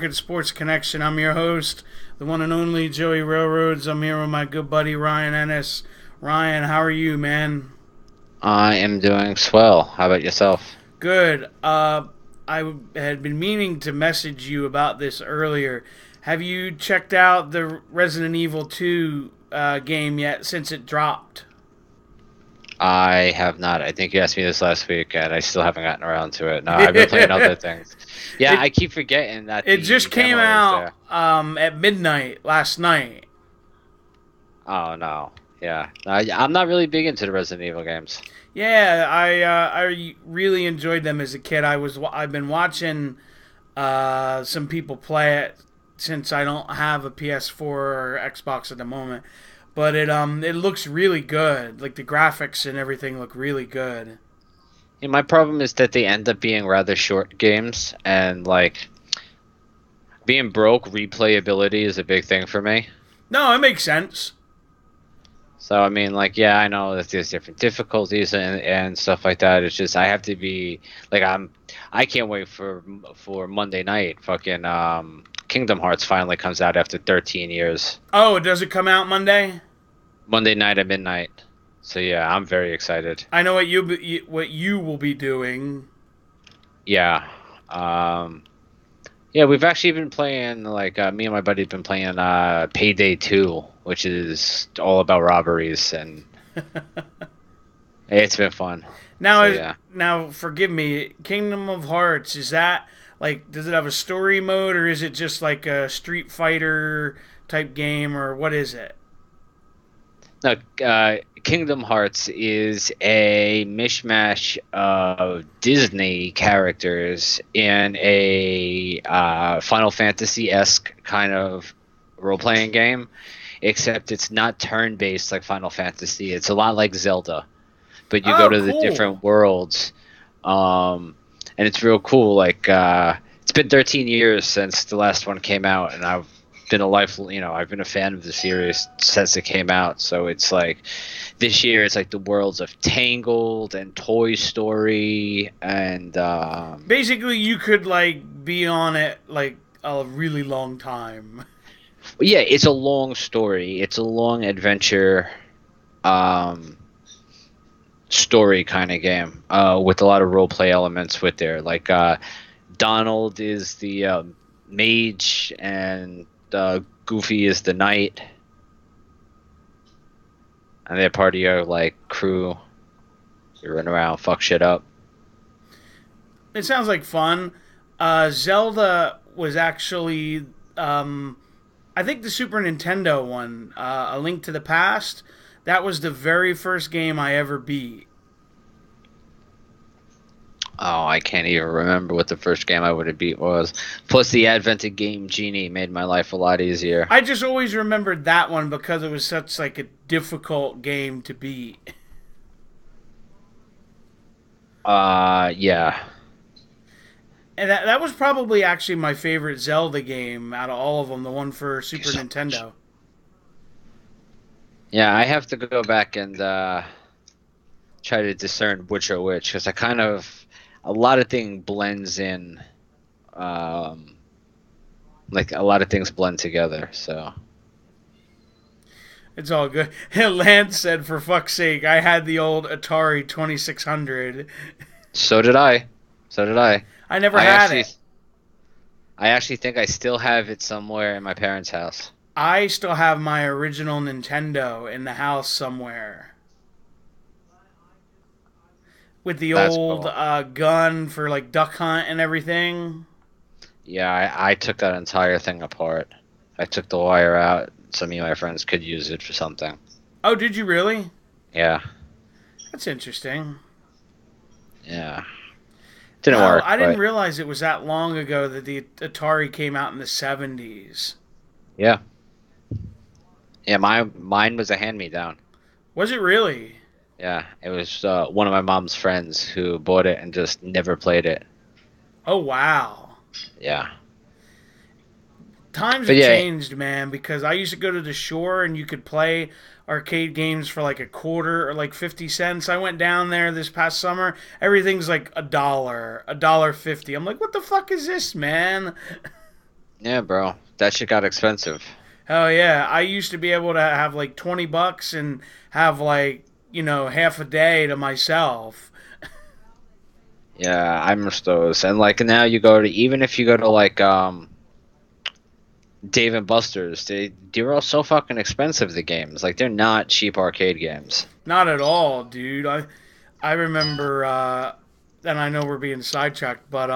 Crooked Sports Connection. I'm your host, the one and only Joey Railroads. I'm here with my good buddy Ryan Ennis. Ryan, how are you, man? I am doing swell. How about yourself? Good. I had been meaning to message you about this earlier. Have you checked out the Resident Evil 2 game yet since it dropped? I have not. I think you asked me this last week, and I still haven't gotten around to it. No, I've been playing other things. Yeah, I keep forgetting that It the just came demo is out there. at midnight last night. Oh no. Yeah, I'm not really big into the Resident Evil games. Yeah, I really enjoyed them as a kid. I've been watching some people play it since I don't have a PS4 or Xbox at the moment. But it looks really good. Like the graphics and everything look really good. Yeah, my problem is that they end up being rather short games, and like being broke, replayability is a big thing for me. No, it makes sense. So I mean, like, yeah, I know that there's different difficulties and stuff like that. It's just I have to be like I can't wait for Monday night. Fucking Kingdom Hearts finally comes out after 13 years. Oh, does it come out Monday? Monday night at midnight. So yeah, I'm very excited. I know what you will be doing. Yeah. Yeah, we've actually been playing like me and my buddy have been playing Payday 2, which is all about robberies, and it's been fun. Now, So, yeah. now forgive me. Kingdom of Hearts, is that like, does it have a story mode, or is it just like a Street Fighter type game, or what is it? No, Kingdom Hearts is a mishmash of Disney characters in a Final Fantasy-esque kind of role-playing game, except it's not turn-based like Final Fantasy. It's a lot like Zelda, but you go Oh, to the cool. different worlds, and it's real cool. Like it's been 13 years since the last one came out, and I've been a fan of the series since it came out. So it's like this year it's like the worlds of Tangled and Toy Story and Basically, you could like be on it like a really long time. yeah, it's a long story. It's a long adventure story kind of game with a lot of role play elements with there. Like Donald is the mage and Goofy is the knight, and they're part of your like crew. You run around, fuck shit up. It sounds like fun. Zelda was actually, I think the Super Nintendo one, A Link to the Past. That was the very first game I ever beat. Oh, I can't even remember what the first game I would have beat was. Plus, the advent of Game Genie made my life a lot easier. I just always remembered that one because it was such like a difficult game to beat. Yeah. And that was probably actually my favorite Zelda game out of all of them, the one for Super So- Nintendo. Yeah, I have to go back and try to discern which are which, because a lot of things blends in, like a lot of things blend together. So It's all good. Lance said, for fuck's sake, I had the old Atari 2600. so did I. So did I. I never I had actually, it. I actually think I still have it somewhere in my parents' house. I still have my original Nintendo in the house somewhere. With the That's old cool. gun for like duck hunt and everything. Yeah, I took that entire thing apart. I took the wire out. Some of my friends could use it for something. Oh, did you really? Yeah, That's interesting. yeah. Didn't Wow, work, I didn't but realize it was that long ago that the Atari came out in the 70s. yeah. Yeah, mine was a hand-me-down. Was it really? Yeah, it was one of my mom's friends who bought it and just never played it. Oh, wow. Yeah. Times But have yeah, changed, man, because I used to go to the shore and you could play arcade games for like a quarter or like 50 cents. I went down there this past summer. Everything's like a dollar 50. I'm like, what the fuck is this, man? Yeah, bro. That shit got expensive. Hell yeah. I used to be able to have like $20 and have like, half a day to myself. Yeah, I miss those. And like now you go to even if you go to like Dave and Buster's, they're all so fucking expensive. The games like they're not cheap arcade games. Not at all, dude. I remember and I know we're being sidetracked, but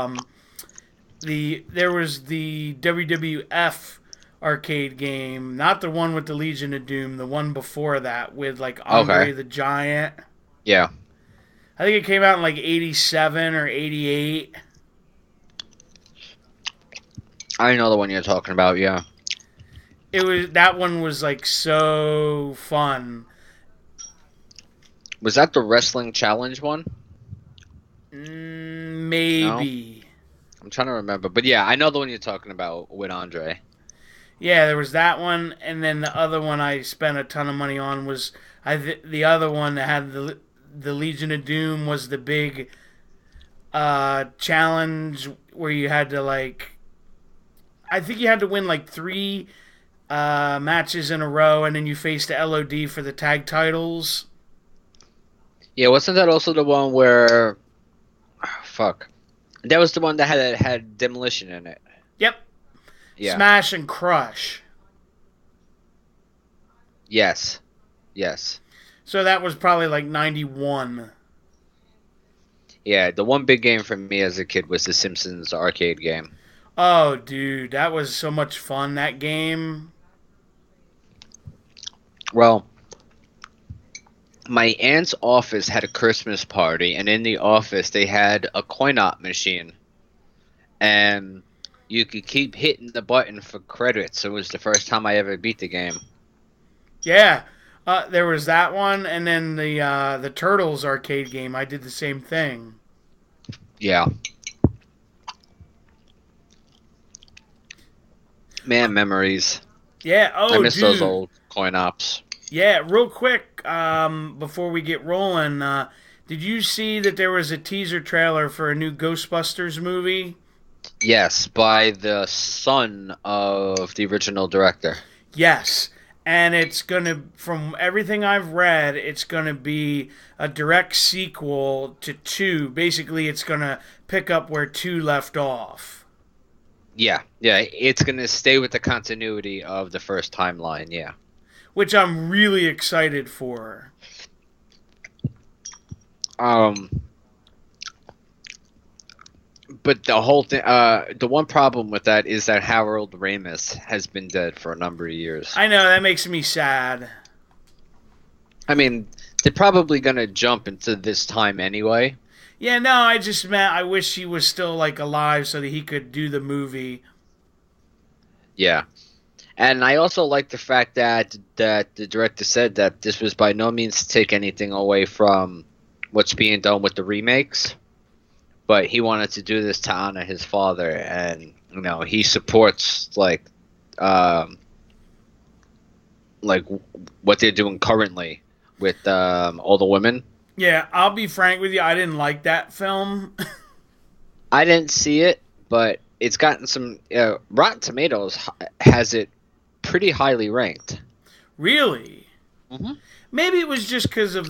there was the WWF arcade game, not the one with the Legion of Doom, the one before that with like Andre Okay. the Giant. Yeah, I think it came out in like 87 or 88. I know the one you're talking about. Yeah. That one was like so fun. Was that the wrestling challenge one? No, Maybe. I'm trying to remember. But yeah, I know the one you're talking about with Andre. Yeah, there was that one, and then the other one I spent a ton of money on was the other one that had the Legion of Doom was the big challenge where you had to like I think you had to win like three matches in a row, and then you faced the LOD for the tag titles. Yeah, wasn't that also the one where? Fuck. That was the one that had demolition in it. Yep, Yeah. Smash and Crush. Yes. Yes. So that was probably like 91. Yeah, the one big game for me as a kid was the Simpsons arcade game. Oh, dude, that was so much fun, that game. Well, my aunt's office had a Christmas party, and in the office they had a coin-op machine. And you could keep hitting the button for credits. It was the first time I ever beat the game. Yeah, there was that one, and then the Turtles arcade game. I did the same thing. Yeah. Man, memories. Yeah. I Oh, miss those dude. old coin-ops. Yeah. Real quick, before we get rolling, did you see that there was a teaser trailer for a new Ghostbusters movie? Yes, by the son of the original director. Yes. And it's gonna, from everything I've read, it's gonna be a direct sequel to two. Basically, it's gonna pick up where two left off, Yeah, yeah, it's gonna stay with the continuity of the first timeline. Yeah. which I'm really excited for. Um, but the whole thing, the one problem with that is that Harold Ramis has been dead for a number of years. I know that makes me sad. I mean, they're probably gonna jump into this time anyway. Yeah, no, I just meant I wish he was still like alive so that he could do the movie. Yeah. And I also like the fact that the director said that this was by no means to take anything away from what's being done with the remakes, but he wanted to do this to honor his father, and he supports like what they're doing currently with all the women. Yeah, I'll be frank with you, I didn't like that film. I didn't see it, but it's gotten some Rotten Tomatoes has it pretty highly ranked. Really? Mm-hmm. Maybe it was just because of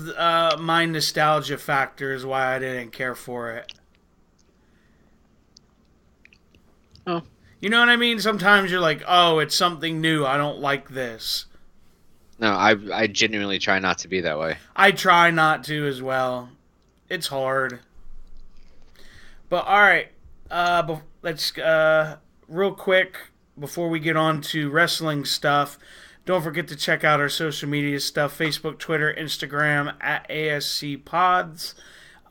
my nostalgia factor is why I didn't care for it. Oh. You know what I mean? Sometimes you're like, oh, it's something new. I don't like this. No, I genuinely try not to be that way. I try not to as well. It's hard. But alright, let's, real quick, before we get on to wrestling stuff, don't forget to check out our social media stuff, Facebook, Twitter, Instagram, at ASC Pods.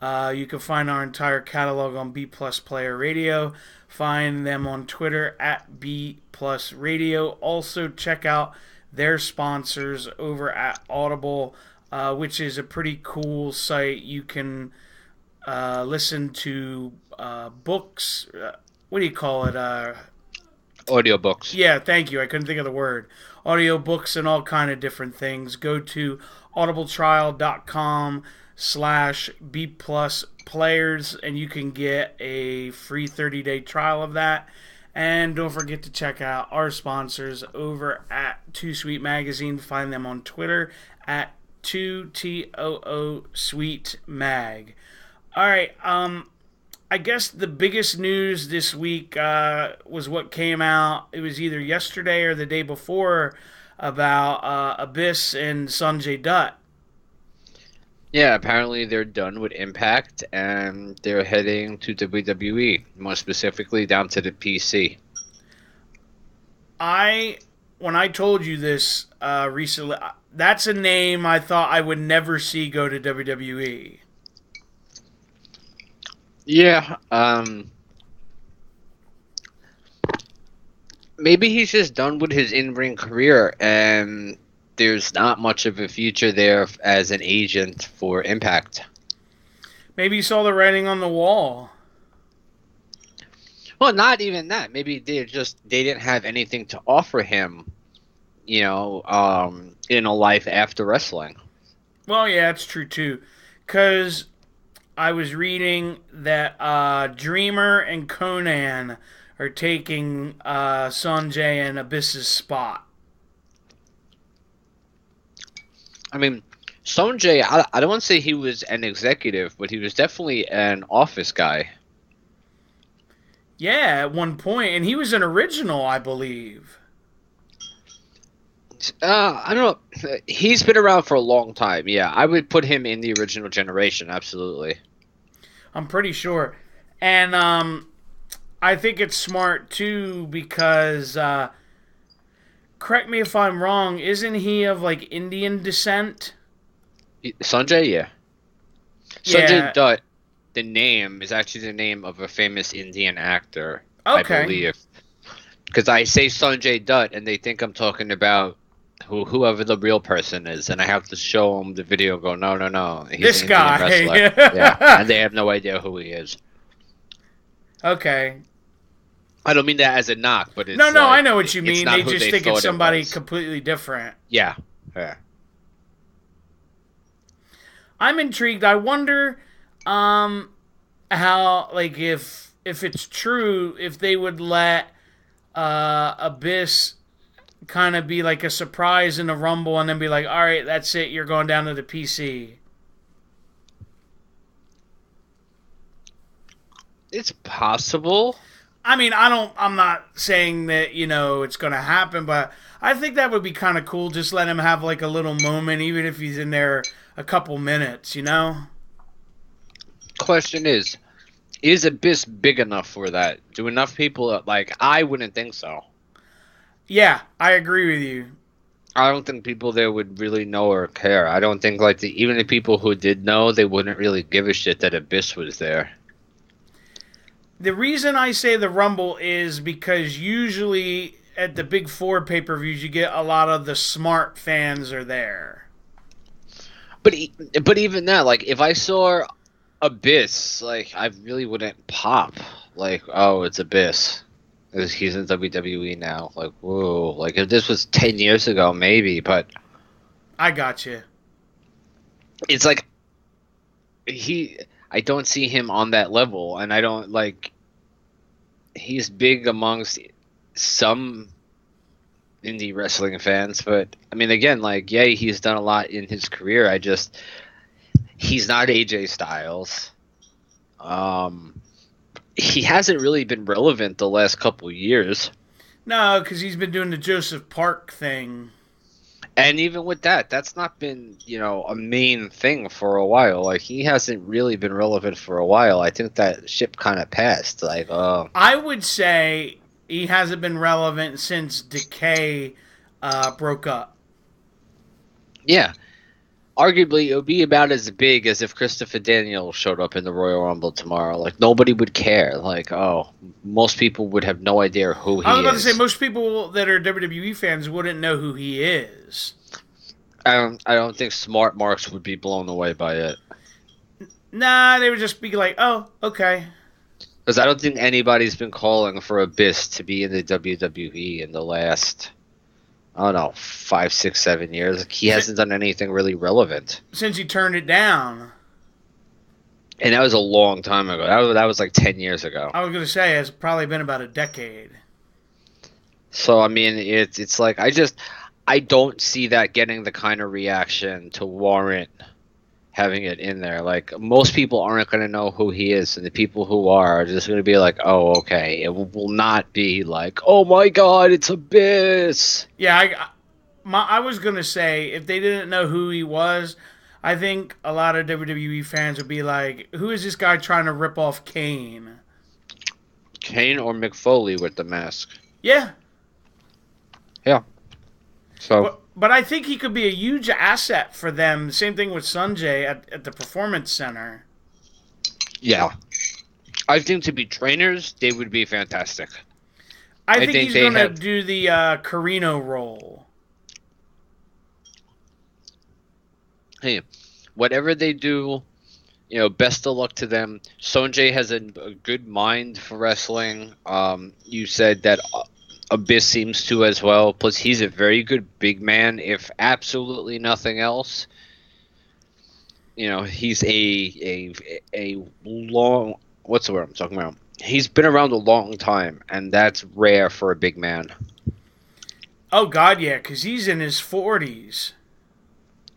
You can find our entire catalog on B Plus Player Radio. Find them on Twitter at B Plus Radio. Also, check out their sponsors over at Audible, which is a pretty cool site. You can listen to books. What do you call it? Audiobooks. Yeah, thank you. I couldn't think of the word. Audiobooks and all kind of different things. Go to audibletrial.com/B plus players and you can get a free 30-day trial of that. And don't forget to check out our sponsors over at Too Sweet Magazine. Find them on Twitter at 2TOO Sweet Mag. All right, I guess the biggest news this week was what came out. It was either yesterday or the day before about Abyss and Sonjay Dutt. Yeah, apparently they're done with Impact and they're heading to WWE, more specifically down to the PC. When I told you this recently, that's a name I thought I would never see go to WWE. Yeah, maybe he's just done with his in-ring career and there's not much of a future there as an agent for Impact. Maybe he saw the writing on the wall. Well, not even that. Maybe they didn't have anything to offer him, in a life after wrestling. Well, yeah, it's true too. Because I was reading that Dreamer and Conan are taking Sonjay and Abyss's spot. I mean, Sonjay, I don't want to say he was an executive, but he was definitely an office guy. Yeah, at one point, and he was an original, I believe. I don't know. He's been around for a long time. Yeah, I would put him in the original generation, absolutely. I'm pretty sure. And I think it's smart, too, because... correct me if I'm wrong, isn't he of, like, Indian descent? Sonjay, yeah. Yeah. Sonjay Dutt, the name, is actually the name of a famous Indian actor, okay. I believe. Because I say Sonjay Dutt, and they think I'm talking about whoever the real person is, and I have to show them the video and go, no, he's this an guy. Indian wrestler. Yeah, and they have no idea who he is. Okay. I don't mean that as a knock, but it's no, like, I know what you mean. They just think it's somebody completely different. Yeah. I'm intrigued. I wonder how, like, if it's true, if they would let Abyss kind of be like a surprise in the Rumble and then be like, all right, that's it, you're going down to the PC. It's possible. I mean, I'm not saying that, it's going to happen, but I think that would be kind of cool. Just let him have like a little moment, even if he's in there a couple minutes, Question is Abyss big enough for that? Do enough people, I wouldn't think so. Yeah, I agree with you. I don't think people there would really know or care. I don't think, even the people who did know, they wouldn't really give a shit that Abyss was there. The reason I say the Rumble is because usually at the Big Four pay-per-views, you get a lot of the smart fans are there. But even that, if I saw Abyss, I really wouldn't pop. Oh, it's Abyss. He's in WWE now. Whoa. If this was 10 years ago, maybe, but... I got you. It's I don't see him on that level, and I don't, he's big amongst some indie wrestling fans, but, I mean, again, he's done a lot in his career. He's not AJ Styles. He hasn't really been relevant the last couple years. No, because he's been doing the Joseph Park thing. And even with that, that's not been, a main thing for a while. He hasn't really been relevant for a while. I think that ship kind of passed. I would say he hasn't been relevant since Decay broke up. Yeah. Arguably, it would be about as big as if Christopher Daniels showed up in the Royal Rumble tomorrow. Nobody would care. Most people would have no idea who he is. I was about to say, most people that are WWE fans wouldn't know who he is. I don't think smart marks would be blown away by it. Nah, they would just be like, oh, okay. Because I don't think anybody's been calling for Abyss to be in the WWE in the last... I don't know, 5, 6, 7 years. He hasn't done anything really relevant. Since he turned it down. And that was a long time ago. That was like 10 years ago. I was gonna say it's probably been about a decade. So I mean, it's like I don't see that getting the kind of reaction to warrant having it in there. Like most people aren't going to know who he is, and the people who are just going to be like, "Oh, okay." It will not be like, "Oh my God, it's Abyss." Yeah, I was gonna say if they didn't know who he was, I think a lot of WWE fans would be like, "Who is this guy trying to rip off Kane?" Kane or Mick Foley with the mask. Yeah, Yeah. So but I think he could be a huge asset for them. Same thing with Sonjay at the Performance Center. yeah, I think to be trainers, they would be fantastic. I think he's going to have do the Carino role. Hey, whatever they do, best of luck to them. Sonjay has a good mind for wrestling. You said that Abyss seems to as well. Plus, he's a very good big man, if absolutely nothing else. He's a long. What's the word I'm talking about? He's been around a long time, and that's rare for a big man. Oh God, yeah, because he's in his 40s.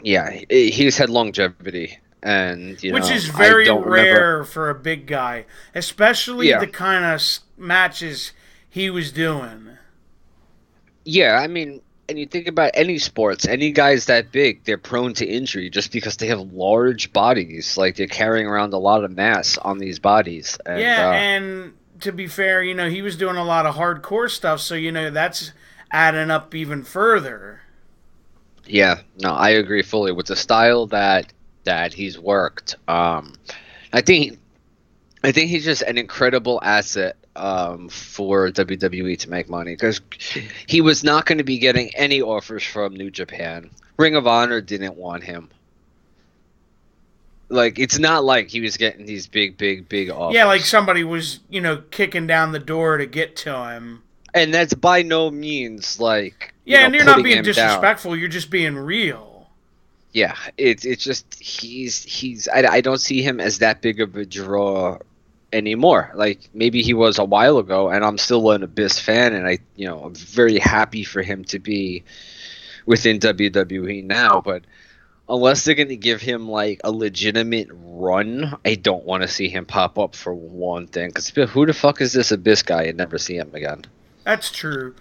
Yeah, he's had longevity. And which is very rare for a big guy, especially the kind of matches he was doing. Yeah, I mean, and you think about any sports, any guys that big, they're prone to injury just because they have large bodies. Like they're carrying around a lot of mass on these bodies. And, and to be fair, he was doing a lot of hardcore stuff, so that's adding up even further. Yeah, no, I agree fully with the style that he's worked. I think he's just an incredible asset for WWE to make money, because he was not going to be getting any offers from New Japan. Ring of Honor didn't want him. Like, it's not like he was getting these big offers. Yeah, like somebody was, kicking down the door to get to him. And that's by no means like and you're not being disrespectful. You're just being real. Yeah, it's just I don't see him as that big of a draw anymore. Like maybe he was a while ago, and I'm still an Abyss fan, and I'm very happy for him to be within WWE now. But unless they're going to give him like a legitimate run, I don't want to see him pop up for one thing. Because who the fuck is this Abyss guy? And never see him again. That's true.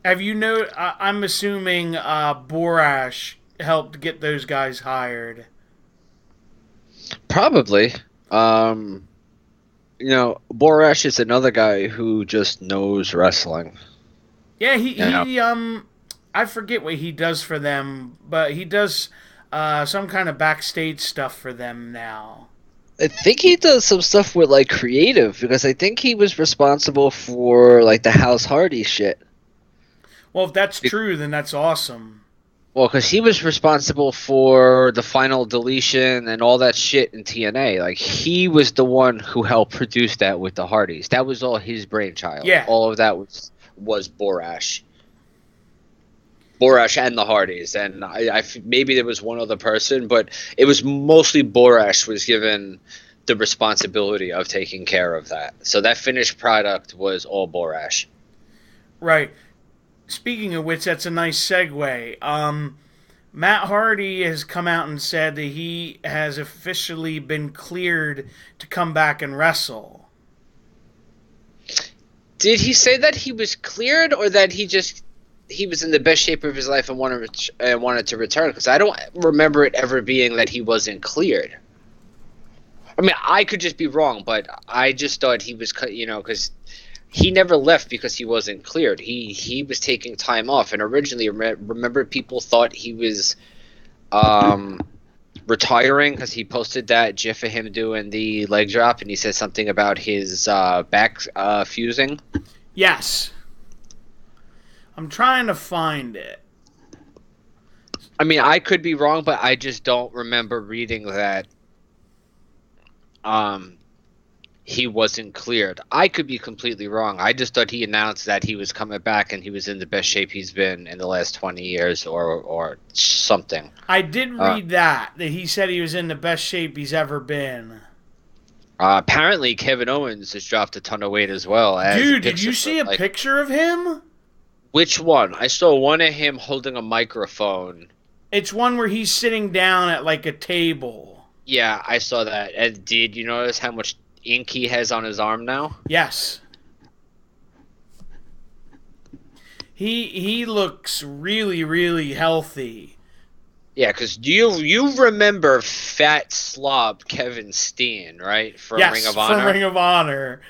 Have you know? I'm assuming Borash helped get those guys hired. Probably. Borash is another guy who just knows wrestling. Yeah, he I forget what he does for them, but he does some kind of backstage stuff for them now. I think he does some stuff with like creative, because I think he was responsible for like the House Hardy shit. Well, if that's true, then that's awesome. Well, because he was responsible for the final deletion and all that shit in TNA. Like, he was the one who helped produce that with the Hardys. That was all his brainchild. Yeah. All of that was Borash. Borash and the Hardys. And I maybe there was one other person, but it was mostly Borash was given the responsibility of taking care of that. So that finished product was all Borash. Right. Speaking of which, that's a nice segue. Matt Hardy has come out and said that he has officially been cleared to come back and wrestle. Did he say that he was cleared, or that he was in the best shape of his life and wanted to return? Because I don't remember it ever being that he wasn't cleared. I mean, I could just be wrong, but I just thought he was, because he never left because he wasn't cleared. He was taking time off, and originally, remember, people thought he was retiring because he posted that GIF of him doing the leg drop, and he said something about his back fusing. Yes. I'm trying to find it. I mean, I could be wrong, but I just don't remember reading that he wasn't cleared. I could be completely wrong. I just thought he announced that he was coming back and he was in the best shape he's been in the last 20 years or something. I did read that he said he was in the best shape he's ever been. Apparently, Kevin Owens has dropped a ton of weight as well. Dude, did you see a picture of him? Which one? I saw one of him holding a microphone. It's one where he's sitting down at like a table. Yeah, I saw that. And did you notice how much ink he has on his arm now? Yes. He looks really, really healthy. Yeah, because you remember Fat Slob Kevin Steen, right? From Ring of Honor? From Ring of Honor.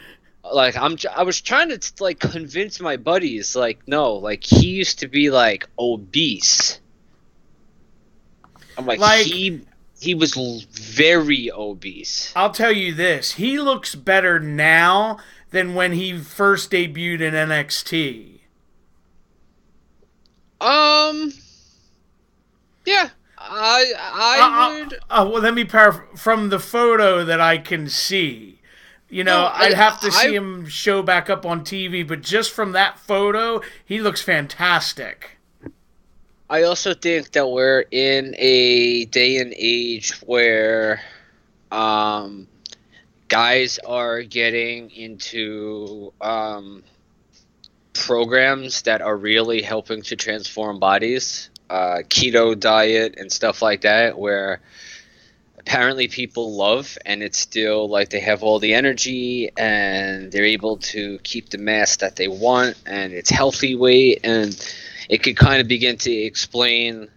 Like, I was trying to, like, convince my buddies, like, no, like, he used to be, like, obese. I'm like he was very obese. I'll tell you this. He looks better now than when he first debuted in NXT. Yeah, I would. Well, let me paraphrase from the photo that I can see. You know, I'd have to see him show back up on TV, but just from that photo, he looks fantastic. I also think that we're in a day and age where guys are getting into programs that are really helping to transform bodies. Keto diet and stuff like that, where apparently people love, and it's still like they have all the energy and they're able to keep the mass that they want, and it's healthy weight, and it could kind of begin to explain,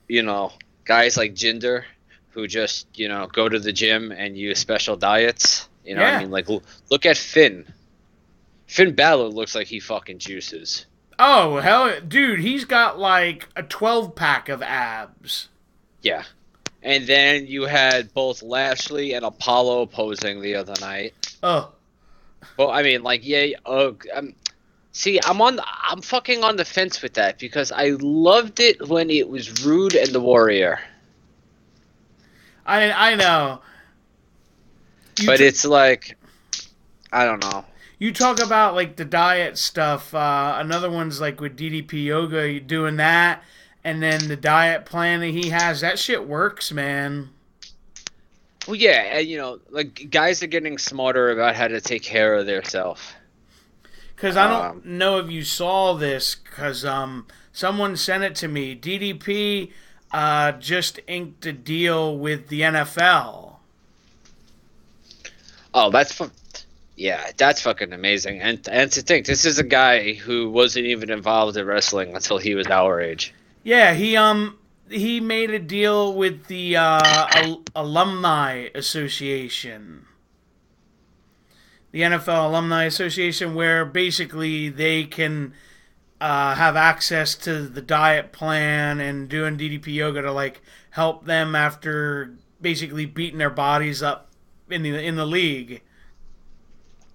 you know, guys like Jinder who just, you know, go to the gym and use special diets. You know what I mean? Like, look at Finn. Finn Balor looks like he fucking juices. Oh, hell, dude, he's got like a 12-pack of abs. Yeah. And then you had both Lashley and Apollo posing the other night. Oh. Well, I mean, like, yeah, see, I'm fucking on the fence with that because I loved it when it was Rude and the Warrior. I know. But it's like, I don't know. You talk about, like, the diet stuff. Another one's, like, with DDP Yoga, doing that. And then the diet plan that he has, that shit works, man. Well, yeah, and, you know, like, guys are getting smarter about how to take care of themselves. Because I don't know if you saw this, because someone sent it to me. DDP just inked a deal with the NFL. Oh, that's fun. Yeah, that's fucking amazing. And to think, this is a guy who wasn't even involved in wrestling until he was our age. Yeah, he made a deal with the Alumni Association. The NFL Alumni Association, where basically they can have access to the diet plan and doing DDP yoga to, like, help them after basically beating their bodies up in the league.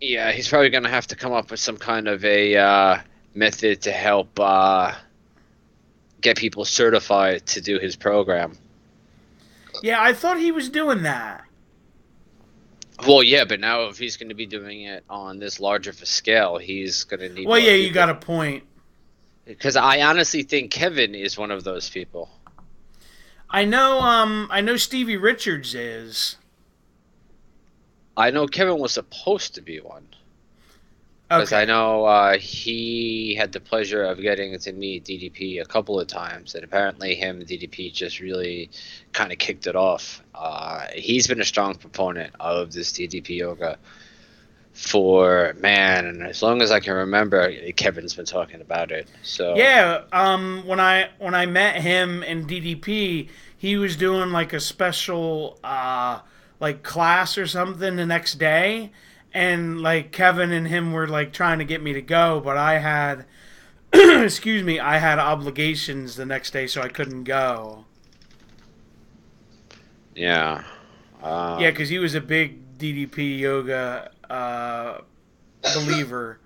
Yeah, he's probably going to have to come up with some kind of a method to help get people certified to do his program. Yeah, I thought he was doing that. Well, yeah, but now if he's going to be doing it on this larger of a scale, he's going to need... Well, yeah, people. You got a point. Because I honestly think Kevin is one of those people. I know Stevie Richards is. I know Kevin was supposed to be one. Because I know he had the pleasure of getting to meet DDP a couple of times, and apparently him and DDP just really kind of kicked it off. He's been a strong proponent of this DDP yoga for, man, and as long as I can remember, Kevin's been talking about it. So yeah, when I met him and DDP, he was doing like a special like class or something the next day. And, like, Kevin and him were, like, trying to get me to go, but I had, I had obligations the next day, so I couldn't go. Yeah. Yeah, because he was a big DDP yoga believer.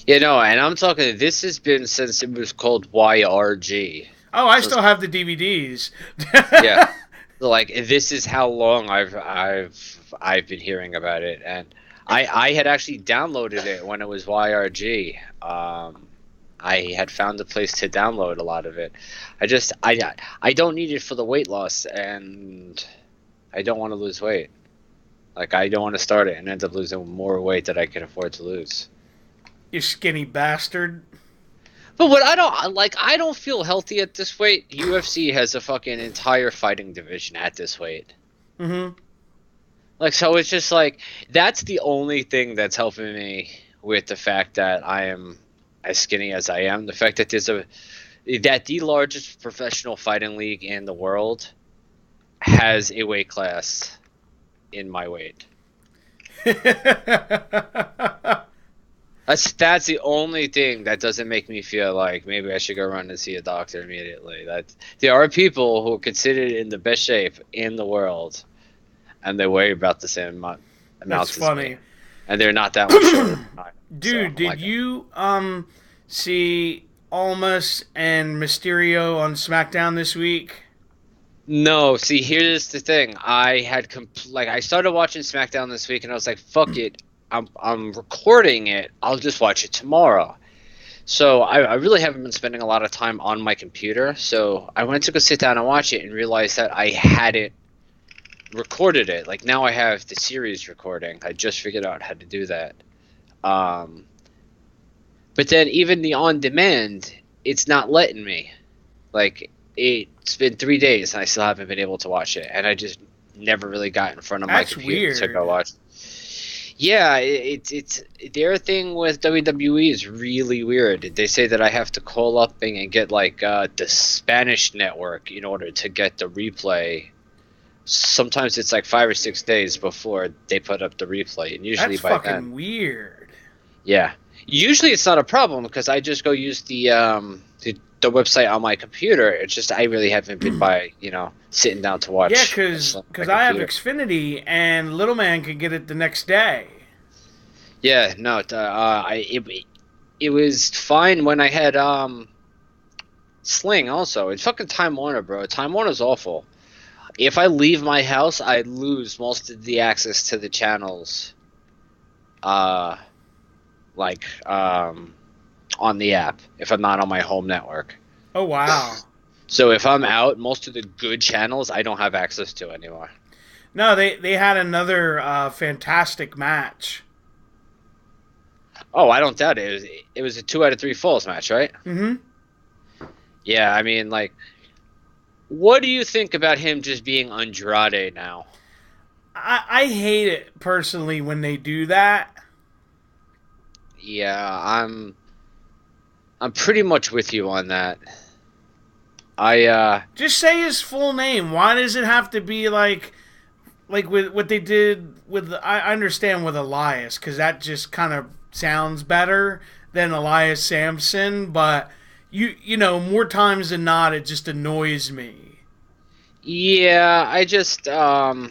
You know, and I'm talking, this has been since it was called YRG. Oh, I still have the DVDs. Yeah. Like, this is how long I've been hearing about it, and I had actually downloaded it when it was YRG. I had found a place to download a lot of it. I don't need it for the weight loss, and I don't want to lose weight. Like, I don't want to start it and end up losing more weight that I can afford to lose. You skinny bastard. But what I don't feel healthy at this weight. UFC has a fucking entire fighting division at this weight. Mm-hmm. Like, so it's just like, that's the only thing that's helping me with the fact that I am as skinny as I am. The fact that that the largest professional fighting league in the world has a weight class in my weight. That's the only thing that doesn't make me feel like maybe I should go run and see a doctor immediately. That there are people who are considered in the best shape in the world, and they weigh about the same amount That's as funny. me, and they're not that much shorter than I am. Dude, So, did like, you see Almas and Mysterio on SmackDown this week? No, see, here's the thing. I started watching SmackDown this week, and I was like, "Fuck it, I'm recording it. I'll just watch it tomorrow." So I really haven't been spending a lot of time on my computer. So I went to go sit down and watch it, and realized that I hadn't recorded it. Like, now I have the series recording. I just figured out how to do that. But then even the on demand, it's not letting me. Like, it's been 3 days and I still haven't been able to watch it, and I just never really got in front of my computer to go watch. Yeah, it's their thing with WWE is really weird. They say that I have to call up and get like the Spanish network in order to get the replay. Sometimes it's like 5 or 6 days before they put up the replay, and usually That's by fucking then. weird. Yeah, usually it's not a problem because I just go use the website on my computer. It's just I really haven't been sitting down to watch. Yeah, because I have Xfinity, and Little Man could get it the next day. Yeah, no, it was fine when I had Sling. Also, it's fucking Time Warner, bro. Time Warner's awful. If I leave my house, I lose most of the access to the channels. On the app if I'm not on my home network. Oh, wow. So if I'm out, most of the good channels I don't have access to anymore. No, they had another fantastic match. Oh, I don't doubt it. It was a 2 out of 3 falls match, right? Mm-hmm. Yeah, I mean, like, what do you think about him just being Andrade now? I hate it personally when they do that. Yeah, I'm pretty much with you on that. Just say his full name. Why does it have to be like with what they did with? I understand with Elias, because that just kind of sounds better than Elias Sampson. But you know, more times than not, it just annoys me. Yeah, I just I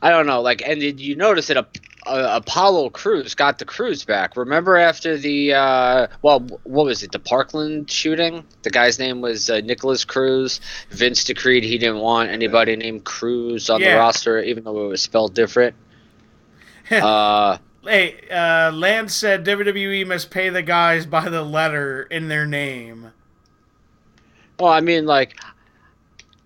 don't know. Like, and did you notice that Apollo Crews got the Crews back? Remember after the what was it, the Parkland shooting? The guy's name was Nicholas Cruz. Vince decreed he didn't want anybody named Cruz on the roster, even though it was spelled different. Hey, Lance said WWE must pay the guys by the letter in their name. Well, I mean, like,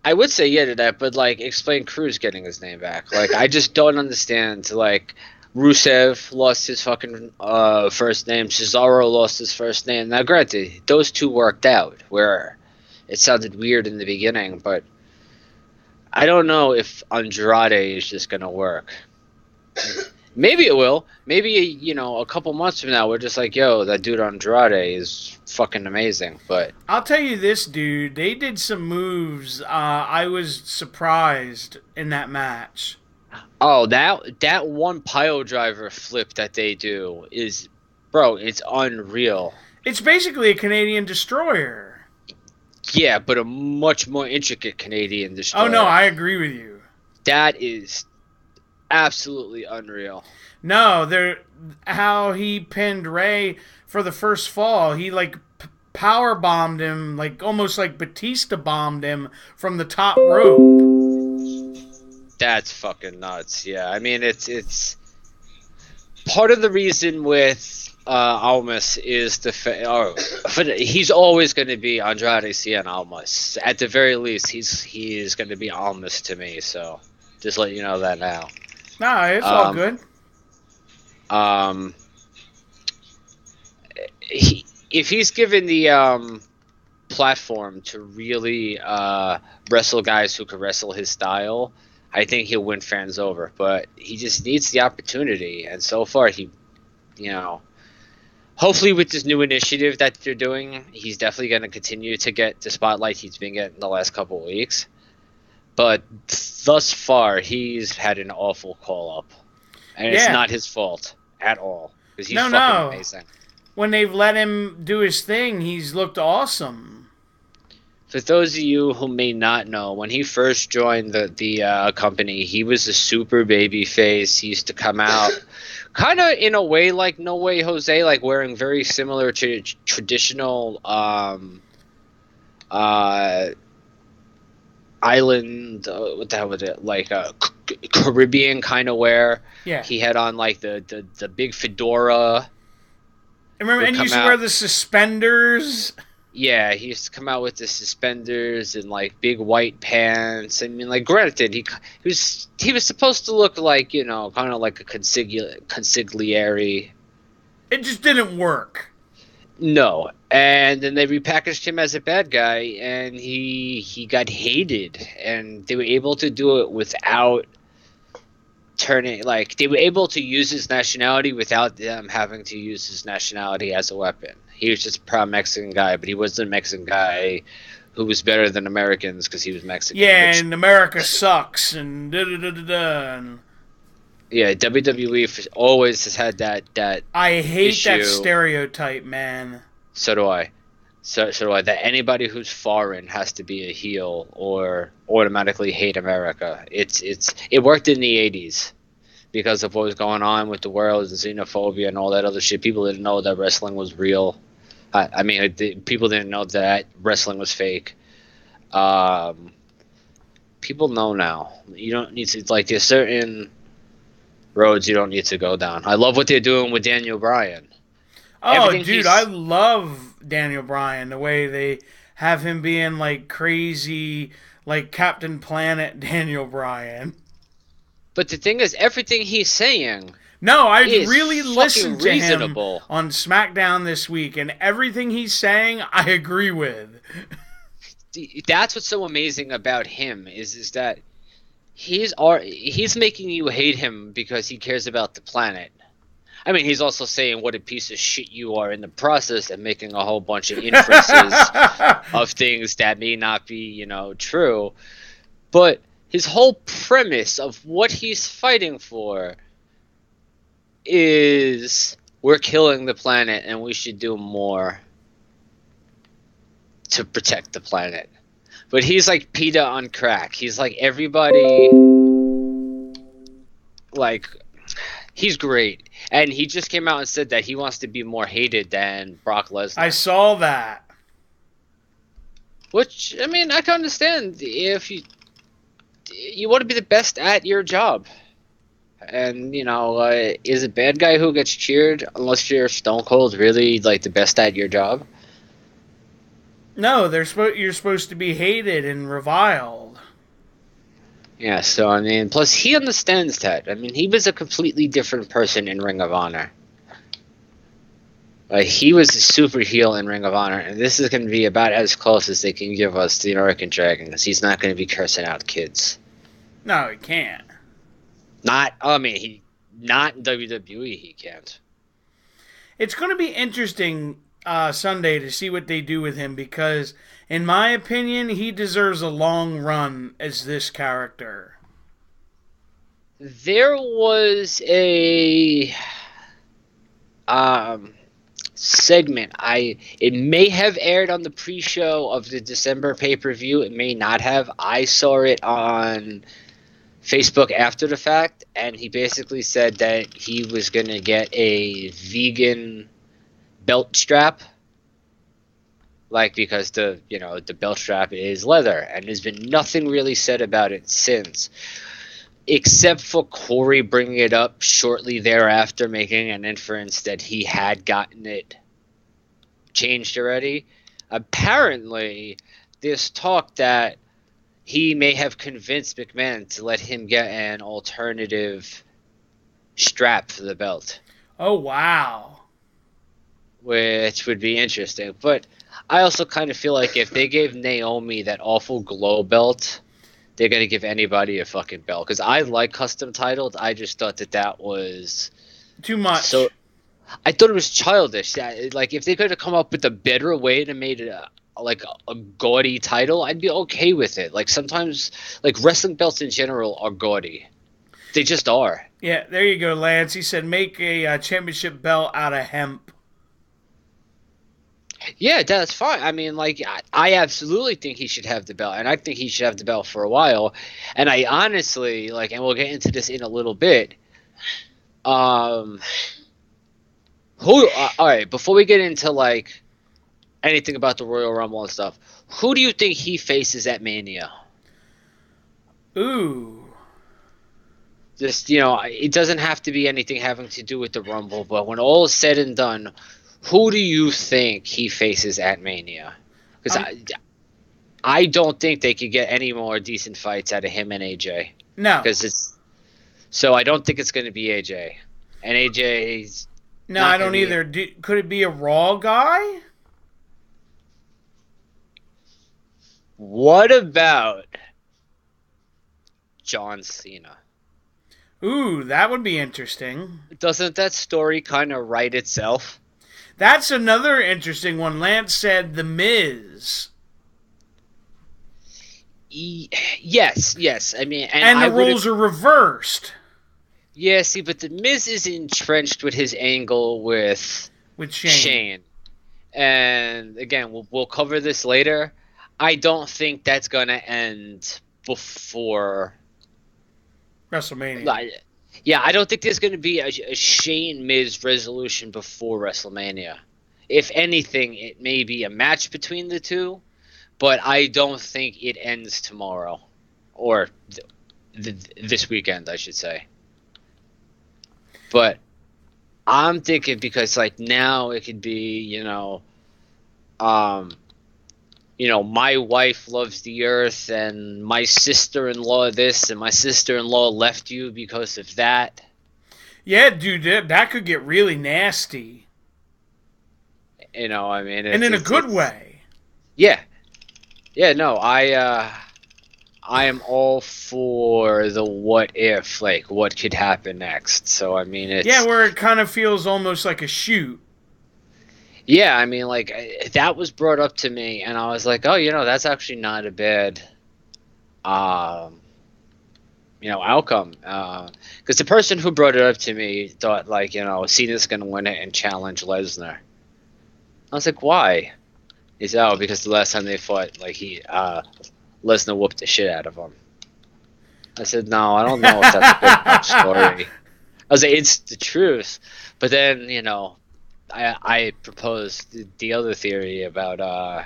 I would say yeah to that, but like, explain Cruz getting his name back. Like, I just don't understand. Like, Rusev lost his fucking first name. Cesaro lost his first name. Now, granted, those two worked out, where it sounded weird in the beginning, but I don't know if Andrade is just gonna work. Maybe it will. Maybe, a couple months from now, we're just like, yo, that dude Andrade is fucking amazing. But I'll tell you this, dude. They did some moves. I was surprised in that match. Oh, that one pile driver flip that they do is, bro, it's unreal. It's basically a Canadian destroyer. Yeah, but a much more intricate Canadian destroyer. Oh, no, I agree with you. That is absolutely unreal. No, how he pinned Ray for the first fall. He power bombed him, almost like Batista bombed him from the top rope. That's fucking nuts. Yeah, I mean it's part of the reason with Almas is he's always going to be Andrade Cien Almas. At the very least, he's going to be Almas to me. So just let you know that now. Nah, it's all good. If he's given the platform to really wrestle guys who can wrestle his style, I think he'll win fans over. But he just needs the opportunity, and so far hopefully with this new initiative that they're doing, he's definitely going to continue to get the spotlight he's been getting the last couple of weeks. But thus far, he's had an awful call up, and it's not his fault at all because he's fucking amazing. When they've let him do his thing, he's looked awesome. For those of you who may not know, when he first joined the company, he was a super baby face. He used to come out kind of in a way like No Way Jose, like wearing very similar to traditional island, what the hell was it, like Caribbean kind of wear. Yeah. He had on like the big fedora. Remember, and he used to wear the suspenders. Yeah, he used to come out with the suspenders and like big white pants. I mean, like, granted, he was supposed to look like, kind of like a consigliere. It just didn't work. No, and then they repackaged him as a bad guy, and he got hated, and they were able to do it without turning, like, they were able to use his nationality without them having to use his nationality as a weapon. He was just a proud Mexican guy, but he wasn't a Mexican guy who was better than Americans because he was Mexican. Yeah, and America sucks, and da-da-da-da-da. Yeah, WWE always has had that I hate issue. that stereotype, man. So do I. So do I. That anybody who's foreign has to be a heel or automatically hate America. It worked in the 80s because of what was going on with the world and xenophobia and all that other shit. People didn't know that wrestling was real. I mean, people didn't know that wrestling was fake. People know now. You don't need to, like, there's certain roads you don't need to go down. I love what they're doing with Daniel Bryan. Oh, dude, I love Daniel Bryan. The way they have him being like crazy, like Captain Planet Daniel Bryan. But the thing is, everything he's saying. No, I really listened to reasonable. him on SmackDown this week, and everything he's saying, I agree with. That's what's so amazing about him is that he's making you hate him because he cares about the planet. I mean, he's also saying what a piece of shit you are in the process and making a whole bunch of inferences of things that may not be, true. But his whole premise of what he's fighting for is we're killing the planet and we should do more to protect the planet. But he's like PETA on crack. He's like everybody, like, he's great. And he just came out and said that he wants to be more hated than Brock Lesnar. I saw that. Which, I mean, I can understand if you want to be the best at your job. And, is a bad guy who gets cheered unless you're Stone Cold really, like, the best at your job? No, you're supposed to be hated and reviled. Yeah, so, I mean, plus he understands that. I mean, he was a completely different person in Ring of Honor. Like, he was a super heel in Ring of Honor, and this is going to be about as close as they can give us to the American Dragon, because he's not going to be cursing out kids. No, he can't. Not in WWE, he can't. It's going to be interesting Sunday to see what they do with him, because in my opinion, he deserves a long run as this character. There was a segment. It may have aired on the pre-show of the December pay-per-view. It may not have. I saw it on Facebook after the fact, and he basically said that he was going to get a vegan belt strap. Like, because the belt strap is leather, and there's been nothing really said about it since. except for Corey bringing it up shortly thereafter, making an inference that he had gotten it changed already. Apparently, there's talk that he may have convinced McMahon to let him get an alternative strap for the belt. Oh, wow. Which would be interesting. But I also kind of feel like if they gave Naomi that awful glow belt, they're going to give anybody a fucking belt. Because I like custom titled. I just thought that was too much. So I thought it was childish. Like, if they could have come up with a better way to make it a gaudy title, I'd be okay with it. Like, sometimes, like, wrestling belts in general are gaudy. They just are. Yeah, there you go, Lance. He said make a championship belt out of hemp. Yeah, that's fine. I mean, like, I absolutely think he should have the belt, and I think he should have the belt for a while. And I honestly, like, and we'll get into this in a little bit. All right, before we get into, like, anything about the Royal Rumble and stuff, who do you think he faces at Mania? Ooh. Just, it doesn't have to be anything having to do with the Rumble, but when all is said and done, who do you think he faces at Mania? Because I don't think they could get any more decent fights out of him and AJ. No. So I don't think it's going to be AJ. And AJ's... No, I don't either. Could it be a Raw guy? What about John Cena? Ooh, that would be interesting. Doesn't that story kind of write itself? That's another interesting one. Lance said The Miz. Yes. I mean, and the roles are reversed. Yeah, see, but The Miz is entrenched with his angle with Shane. And again, we'll cover this later. I don't think that's gonna end before WrestleMania. Yeah, I don't think there's going to be a Shane Miz resolution before WrestleMania. If anything, it may be a match between the two, but I don't think it ends tomorrow. Or this weekend, I should say. But I'm thinking because, like, now it could be, my wife loves the earth and my sister-in-law this and my sister-in-law left you because of that. Yeah, dude, that could get really nasty. I mean... And in a good way. Yeah. Yeah, no, I am all for the what if, like, what could happen next. So, I mean, it's... Yeah, where it kind of feels almost like a shoot. Yeah, I mean, like, that was brought up to me, and I was like, oh, that's actually not a bad, outcome. Because the person who brought it up to me thought, like, Cena's going to win it and challenge Lesnar. I was like, why? He said, oh, because the last time they fought, like, Lesnar whooped the shit out of him. I said, no, I don't know if that's a good enough story. I was like, it's the truth. But then, I proposed the other theory about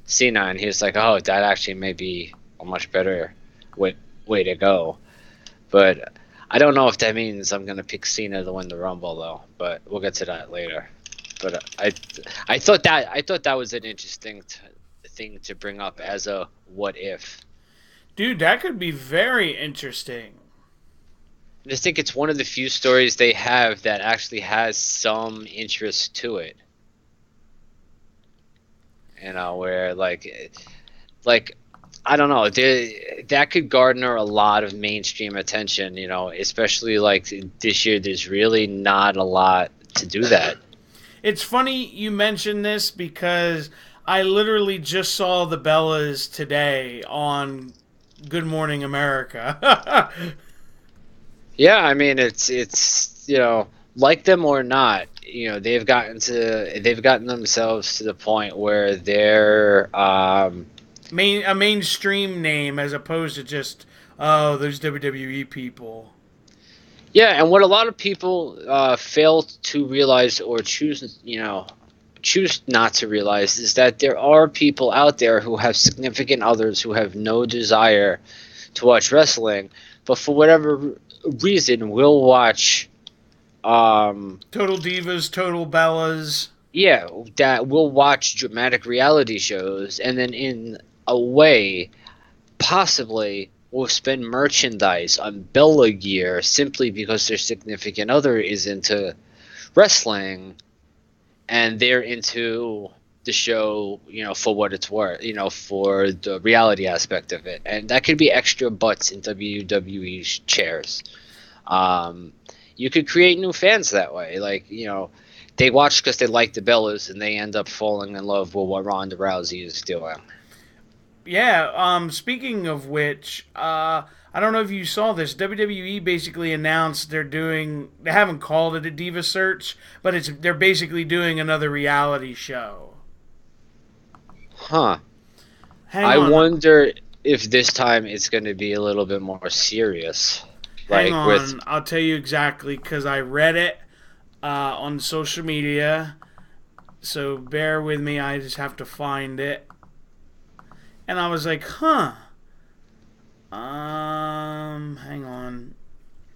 Cena, and he was like, oh, that actually may be a much better way to go. But I don't know if that means I'm going to pick Cena to win the Rumble, though. But we'll get to that later. But I thought that was an interesting thing to bring up as a what if. Dude, that could be very interesting. I just think it's one of the few stories they have that actually has some interest to it. Where like I don't know, that could garner a lot of mainstream attention. Especially like this year. There's really not a lot to do that. It's funny you mention this because I literally just saw the Bellas today on Good Morning America. Yeah, I mean it's like them or not, they've gotten themselves to the point where they're a mainstream name as opposed to just those WWE people. Yeah, and what a lot of people fail to realize or choose not to realize is that there are people out there who have significant others who have no desire to watch wrestling, but for whatever reason, we'll watch. Total Divas, Total Bellas. Yeah, that we'll watch dramatic reality shows, and then in a way, possibly will spend merchandise on Bella gear simply because their significant other is into wrestling and they're into the show, for what it's worth, for the reality aspect of it. And that could be extra butts in WWE chairs. Um, you could create new fans that way. Like, they watch because they like the Bellas and they end up falling in love with what Ronda Rousey is doing. Yeah, speaking of which, I don't know if you saw this. WWE basically announced they haven't called it a Diva Search, but they're basically doing another reality show. Huh. Hang I on. wonder if this time it's going to be a little bit more serious. Hang Like with on. I'll tell you exactly because I read it on social media. So bear with me. I just have to find it. And I was like, huh. Hang on.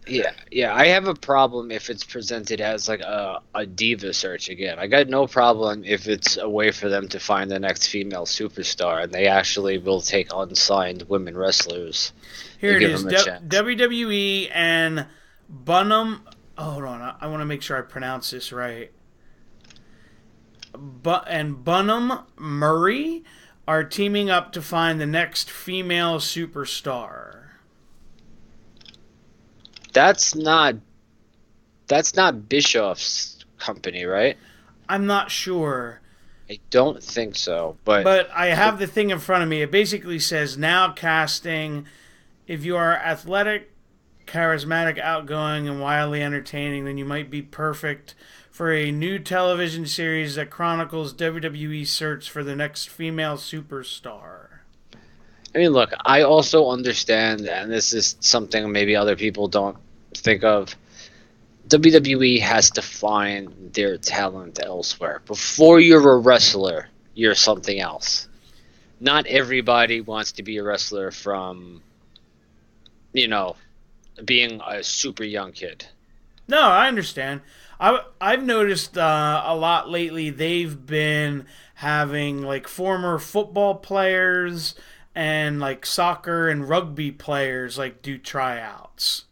yeah, I have a problem if it's presented as like a diva search again. I got no problem if it's a way for them to find the next female superstar and they actually will take unsigned women wrestlers Here and it give is. them a chance. WWE and Bunham. Oh, hold on. I want to make sure I pronounce this right. And Bunham Murray are teaming up to find the next female superstar. That's not Bischoff's company, right? I'm not sure. I don't think so, but But I have the thing in front of me. It basically says now casting. If you are athletic, charismatic, outgoing, and wildly entertaining, then you might be perfect for a new television series that chronicles WWE's search for the next female superstar. I mean, look, I also understand, and this is something maybe other people don't think of. WWE has to find their talent elsewhere. Before you're a wrestler, you're something else. Not everybody wants to be a wrestler from, being a super young kid. No, I understand. I've noticed a lot lately. They've been having like former football players and like soccer and rugby players like do tryouts.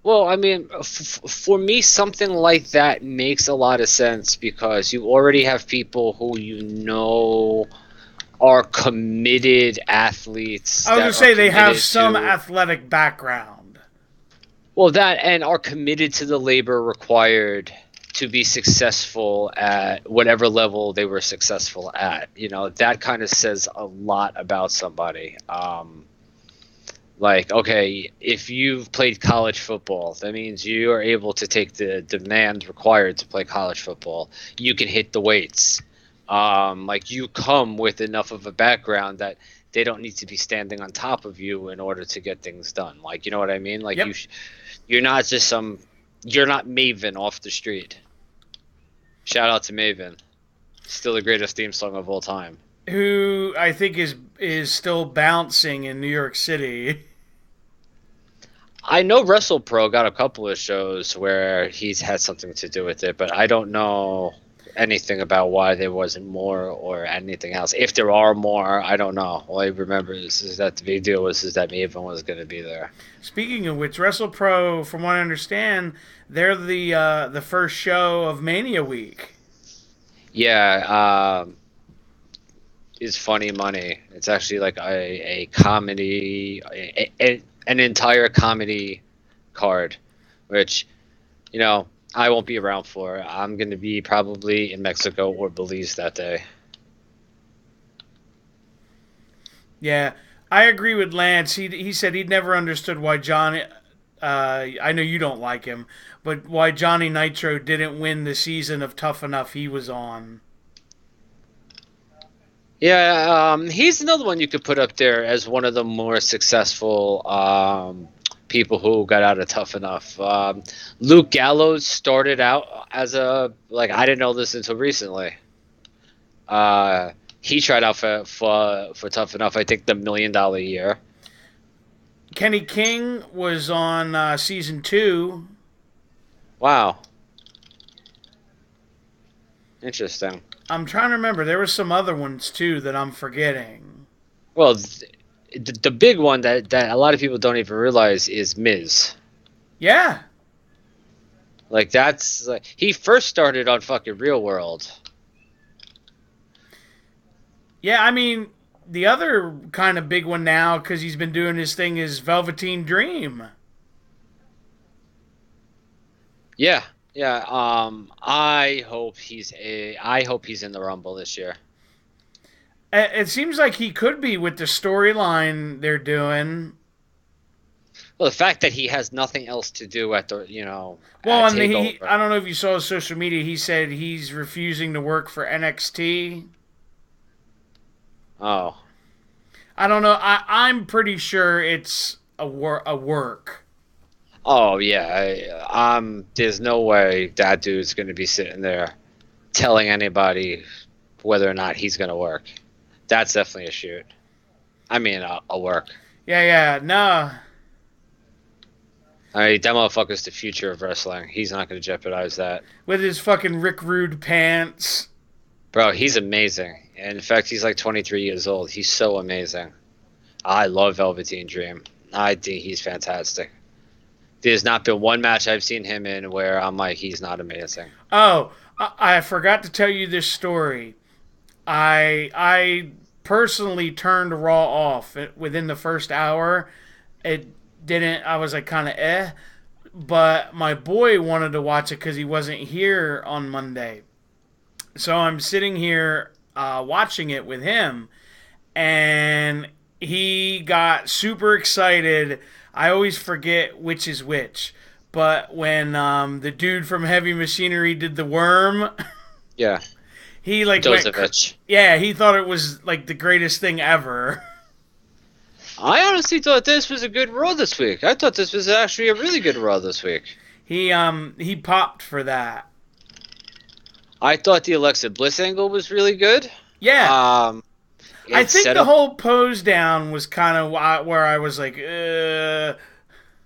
Well, I mean, for me, something like that makes a lot of sense because you already have people who are committed athletes. I was that gonna are say they have committed some to athletic background. Well, that and are committed to the labor required to be successful at whatever level they were successful at. That kind of says a lot about somebody. Like, okay, if you've played college football, that means you are able to take the demand required to play college football. You can hit the weights. Like, you come with enough of a background that they don't need to be standing on top of you in order to get things done. Like, you know what I mean? Like, Yep. you're not just you're not Maven off the street. Shout out to Maven. Still the greatest theme song of all time. Who I think is still bouncing in New York City. I know WrestlePro got a couple of shows where he's had something to do with it, but I don't know anything about why there wasn't more or anything else. If there are more, I don't know. All I remember is that the big deal was that Maven was going to be there. Speaking of which, WrestlePro, from what I understand, they're the first show of Mania Week. Yeah, it's funny money. It's actually like a comedy, an entire comedy card, which, I won't be around for. I'm going to be probably in Mexico or Belize that day. Yeah, I agree with Lance. He said he'd never understood why Johnny. I know you don't like him, but why Johnny Nitro didn't win the season of Tough Enough he was on. Yeah, he's another one you could put up there as one of the more successful people who got out of Tough Enough. Luke Gallows started out as I didn't know this until recently. He tried out for Tough Enough, I think the $1 Million Year. Kenny King was on season 2. Wow. Interesting. I'm trying to remember. There were some other ones too that I'm forgetting. Well, the big one that a lot of people don't even realize is Miz. Yeah. Like that's like he first started on fucking Real World. Yeah, I mean, the other kind of big one now, because he's been doing his thing, is Velveteen Dream. Yeah, yeah. I hope he's in the Rumble this year. It seems like he could be with the storyline they're doing. Well, the fact that he has nothing else to do at the Well, at and Takeover. I don't know if you saw his social media. He said he's refusing to work for NXT. Oh, I don't know. I'm pretty sure it's a work. oh yeah. There's no way that dude's gonna be sitting there telling anybody whether or not he's gonna work. That's definitely a shoot. I mean, a work. Yeah, no. I mean, that motherfucker's the future of wrestling. He's not going to jeopardize that. With his fucking Rick Rude pants. Bro, he's amazing. And in fact, he's like 23 years old. He's so amazing. I love Velveteen Dream. I think he's fantastic. There's not been one match I've seen him in where I'm like, he's not amazing. Oh, I forgot to tell you this story. I personally turned Raw off within the first hour. It didn't. I was like kind of but my boy wanted to watch it because he wasn't here on Monday. So I'm sitting here watching it with him, and he got super excited. I always forget which is which, but when the dude from Heavy Machinery did the worm, Yeah. he like Dozovich. yeah, he thought it was like the greatest thing ever. I honestly thought this was a good Raw this week. I thought this was actually a really good Raw this week. He popped for that. I thought the Alexa Bliss angle was really good. Yeah. I think the up... whole pose down was kind of where I was like, Yeah,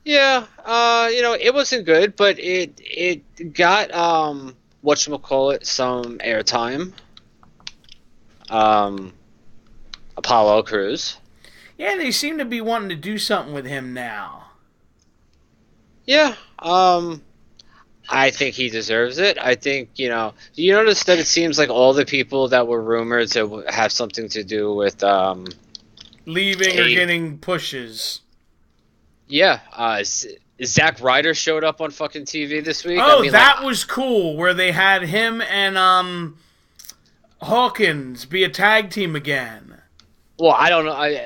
it wasn't good, but it got whatchamacallit, some airtime. Apollo Crews. Yeah, they seem to be wanting to do something with him now. Yeah, I think he deserves it. I think, you notice that it seems like all the people that were rumored to have something to do with leaving or getting pushes. Yeah, Zack Ryder showed up on fucking TV this week. Oh, I mean, that was cool, where they had him and Hawkins be a tag team again. Well, I don't know.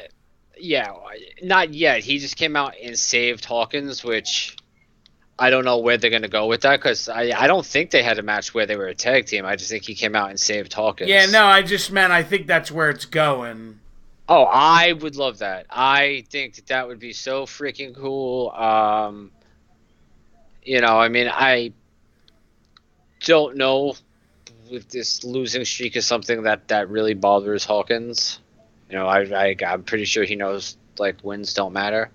Not yet. He just came out and saved Hawkins, which I don't know where they're going to go with that, because I don't think they had a match where they were a tag team. I just think he came out and saved Hawkins. Yeah, no, I just meant I think that's where it's going. Oh, I would love that. I think that would be so freaking cool. I mean, I don't know if this losing streak is something that really bothers Hawkins. I'm pretty sure he knows, like, wins don't matter.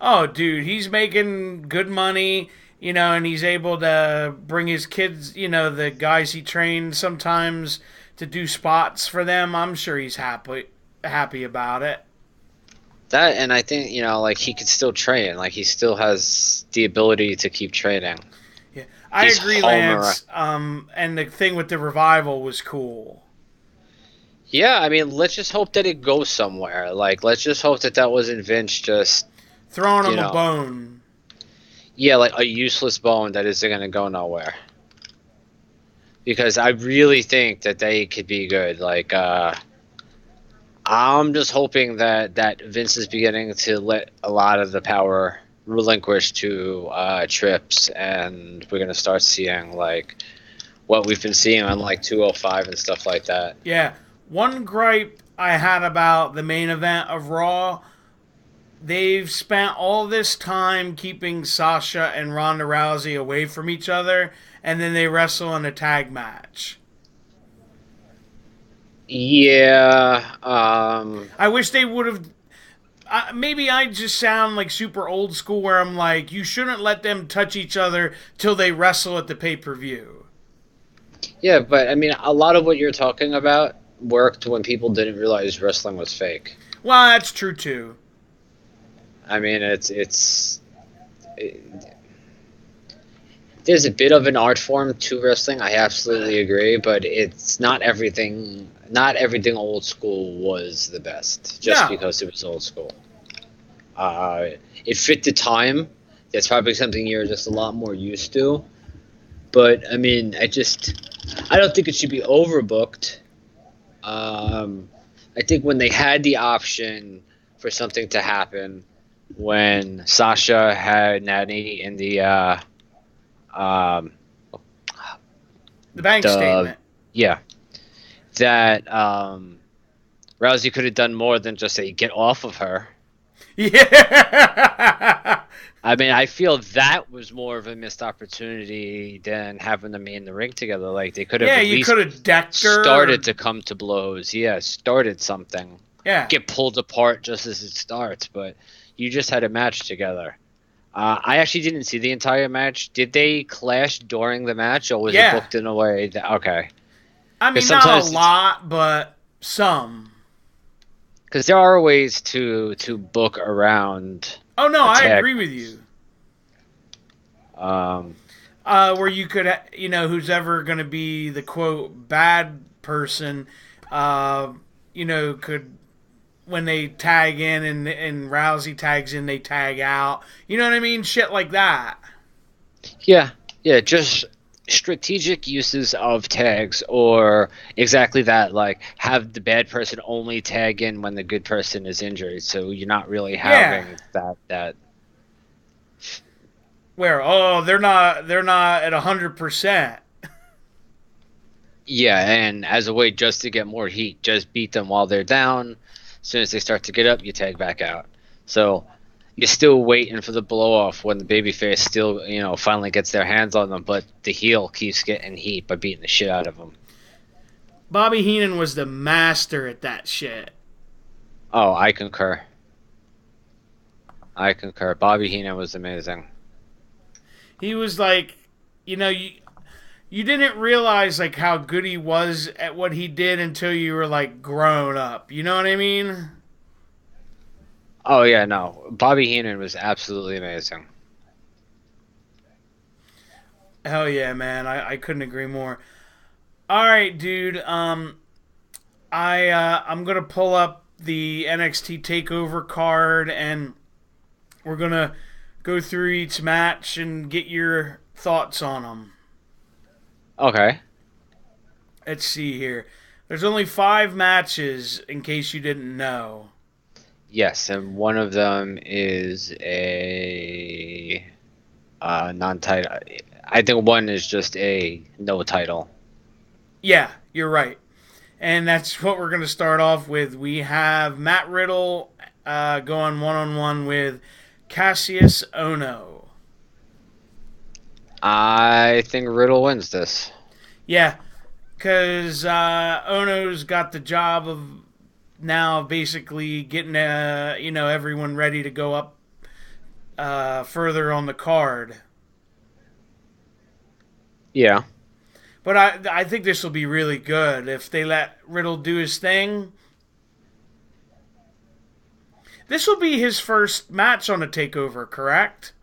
Oh, dude, he's making good money, and he's able to bring his kids, the guys he trained sometimes to do spots for them. I'm sure he's happy about it. That, and I think, he could still train. Like, he still has the ability to keep training. Yeah, I agree, Lance. And the thing with the revival was cool. Yeah, I mean, let's just hope that it goes somewhere. Like, let's just hope that wasn't Vince just throwing him a bone. Yeah, like a useless bone that isn't going to go nowhere. Because I really think that they could be good. Like, I'm just hoping that Vince is beginning to let a lot of the power relinquish to Trips, and we're going to start seeing, like, what we've been seeing on, like, 205 and stuff like that. Yeah. One gripe I had about the main event of Raw, they've spent all this time keeping Sasha and Ronda Rousey away from each other, and then they wrestle in a tag match. Yeah. I wish they would have... maybe I just sound like super old school where I'm like, you shouldn't let them touch each other till they wrestle at the pay-per-view. Yeah, but I mean, a lot of what you're talking about worked when people didn't realize wrestling was fake. Well, that's true too. I mean, there's a bit of an art form to wrestling. I absolutely agree, but it's not everything. Not everything old school was the best just because it was old school. It fit the time. That's probably something you're just a lot more used to. But I mean, I don't think it should be overbooked. I think when they had the option for something to happen, when Sasha had Natty in the bank statement, yeah, that Rousey could have done more than just say get off of her. Yeah. I mean, I feel that was more of a missed opportunity than having them in the ring together. Like, they could have at least decked her. Started to come to blows. Yeah, started something. Yeah. Get pulled apart just as it starts, but you just had a match together. I actually didn't see the entire match. Did they clash during the match, or was it booked in a way that... Okay. I mean, not a lot, but some. Because there are ways to book around... Oh, no, I agree with you. Where you could, who's ever going to be the, quote, bad person, could, when they tag in and Rousey tags in, they tag out. You know what I mean? Shit like that. Yeah, just strategic uses of tags, or exactly that, like have the bad person only tag in when the good person is injured, so you're not really having that where they're not at 100%. Yeah, and as a way just to get more heat, just beat them while they're down. As soon as they start to get up, you tag back out. So you're still waiting for the blow off when the babyface still, finally gets their hands on them, but the heel keeps getting heat by beating the shit out of them. Bobby Heenan was the master at that shit. Oh, I concur. Bobby Heenan was amazing. He was like, you didn't realize like how good he was at what he did until you were like grown up. You know what I mean? Oh, yeah, no. Bobby Heenan was absolutely amazing. Hell yeah, man. I couldn't agree more. All right, dude. I'm going to pull up the NXT TakeOver card, and we're going to go through each match and get your thoughts on them. Okay. Let's see here. There's only 5 matches, in case you didn't know. Yes, and one of them is a non-title. I think one is just a no title. Yeah, you're right. And that's what we're going to start off with. We have Matt Riddle going one-on-one with Cassius Ohno. I think Riddle wins this. Yeah, because Ohno's got the job of now basically getting everyone ready to go up further on the card. Yeah. But I think this will be really good if they let Riddle do his thing. This will be his first match on a TakeOver, correct?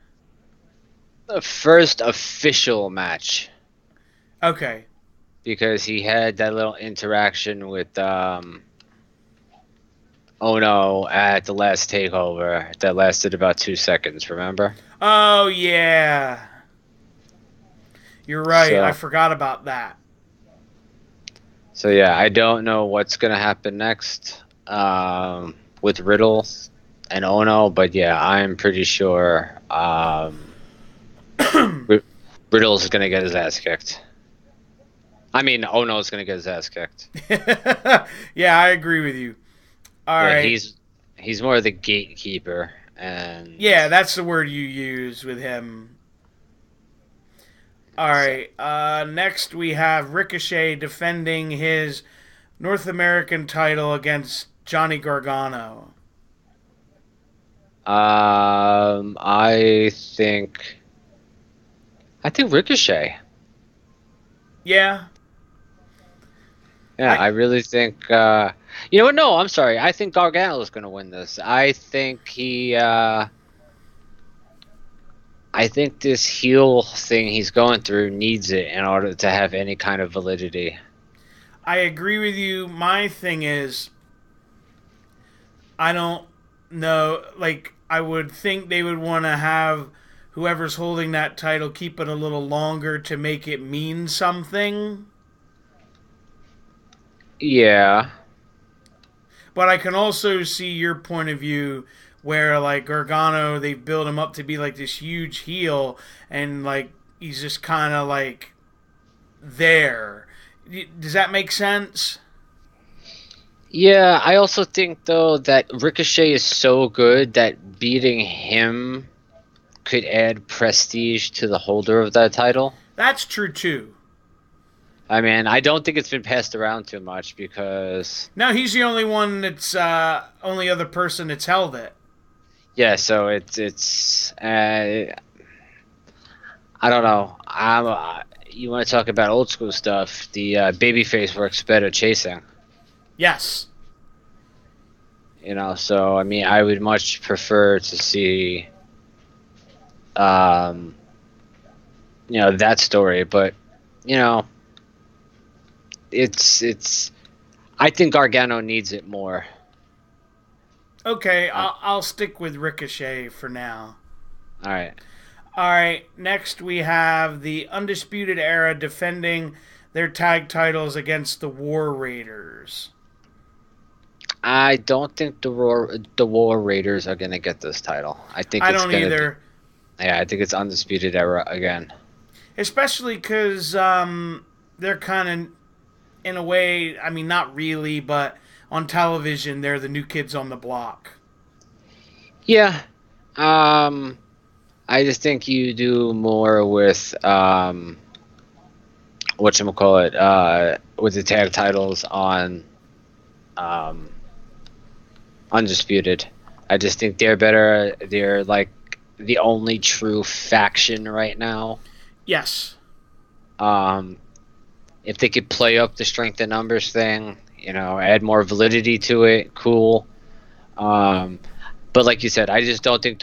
The first official match. Okay. Because he had that little interaction with Ohno at the last TakeOver that lasted about 2 seconds, remember? Oh, yeah. You're right. I forgot about that. So, yeah, I don't know what's going to happen next with Riddle and Ohno, but, yeah, I'm pretty sure Riddle's going to get his ass kicked. I mean, Ohno's going to get his ass kicked. Yeah, I agree with you. All right. He's more the gatekeeper. And yeah, that's the word you use with him. All right. Next, we have Ricochet defending his North American title against Johnny Gargano. I think Ricochet. Yeah. Yeah, I I really think. You know what? No, I'm sorry. I think Gargano is going to win this. I think he. I think this heel thing he's going through needs it in order to have any kind of validity. I agree with you. My thing is, I don't know. Like, I would think they would want to have whoever's holding that title keep it a little longer to make it mean something. Yeah. But I can also see your point of view where, like, Gargano, they build him up to be like this huge heel, and like he's just kind of like there. Does that make sense? Yeah, I also think though that Ricochet is so good that beating him could add prestige to the holder of that title. That's true too. I mean, I don't think it's been passed around too much because No, he's the only one that's only other person that's held it. yeah, so it's I don't know. You want to talk about old school stuff? The babyface works better chasing. Yes. You know, so I mean, I would much prefer to see, um, that story. But you know, it's. I think Gargano needs it more. Okay, Uh, I'll stick with Ricochet for now. all right. All right, next we have the Undisputed Era defending their tag titles against the War Raiders. I don't think the War Raiders are gonna get this title. I think I it's don't gonna be. either, Yeah, I think it's Undisputed Era again. especially because they're kind of, in a way, I mean, not really, but on television, they're the new kids on the block. Yeah. I just think you do more with whatchamacallit, with the tag titles on um, Undisputed. I just think they're better. They're like the only true faction right now. Yes. Um, if they could play up the strength in numbers thing, add more validity to it, cool. But like you said, I just don't think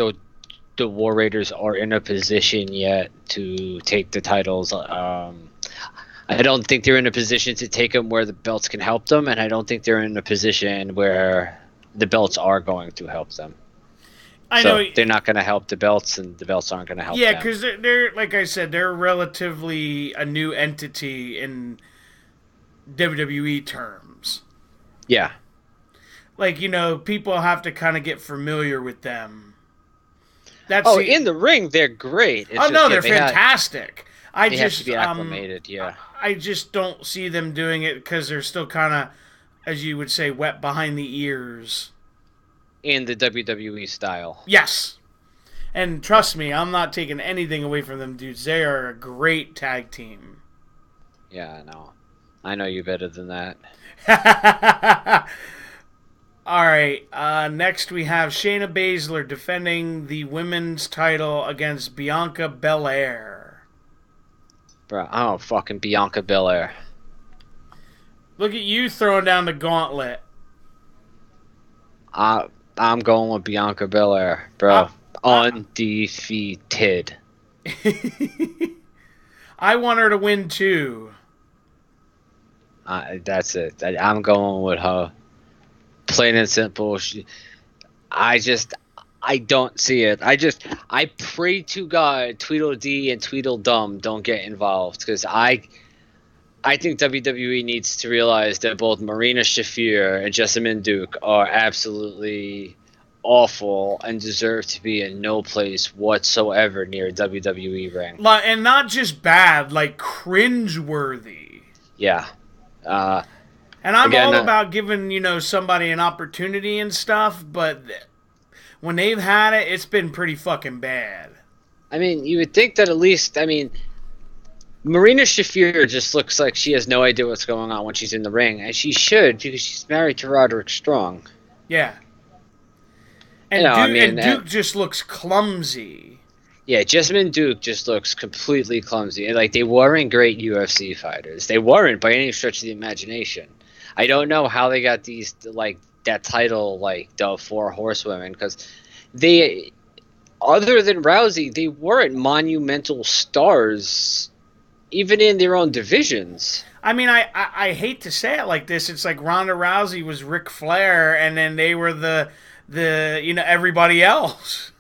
the War Raiders are in a position yet to take the titles. I don't think they're in a position to take them where the belts can help them, and I don't think they're in a position where the belts are going to help them. I So know. they're not going to help the belts, and the belts aren't going to help Yeah, them. because they're, like I said, they're relatively a new entity in WWE terms. Yeah. Like, people have to kind of get familiar with them. In the ring, they're great. It's no, just, they're fantastic. They have to be acclimated, yeah. I just don't see them doing it because they're still kind of, as you would say, wet behind the ears. In the WWE style. Yes. And trust me, I'm not taking anything away from them dudes. They are a great tag team. Yeah, I know. I know you better than that. All right. Next, we have Shayna Baszler defending the women's title against Bianca Belair. Bro, oh, fucking Bianca Belair. Look at you throwing down the gauntlet. I'm going with Bianca Belair, bro. Undefeated. I want her to win too. That's it. I'm going with her. Plain and simple. I don't see it. I pray to God Tweedledee and Tweedledum don't get involved, because I think WWE needs to realize that both Marina Shafir and Jessamine Duke are absolutely awful and deserve to be in no place whatsoever near a WWE ring. And not just bad, like cringeworthy. Yeah. And I'm all about giving, somebody an opportunity and stuff, but when they've had it, it's been pretty fucking bad. I mean, you would think that at least, Marina Shafir just looks like she has no idea what's going on when she's in the ring, and she should, because she's married to Roderick Strong. Yeah. And Duke just looks clumsy. Yeah, Jessamine Duke just looks completely clumsy. Like, they weren't great UFC fighters. They weren't by any stretch of the imagination. I don't know how they got these, like, that title, like, the 4 Horsewomen, because they, other than Rousey, they weren't monumental stars, even in their own divisions. I mean, I hate to say it like this. It's like Ronda Rousey was Ric Flair, and then they were the everybody else.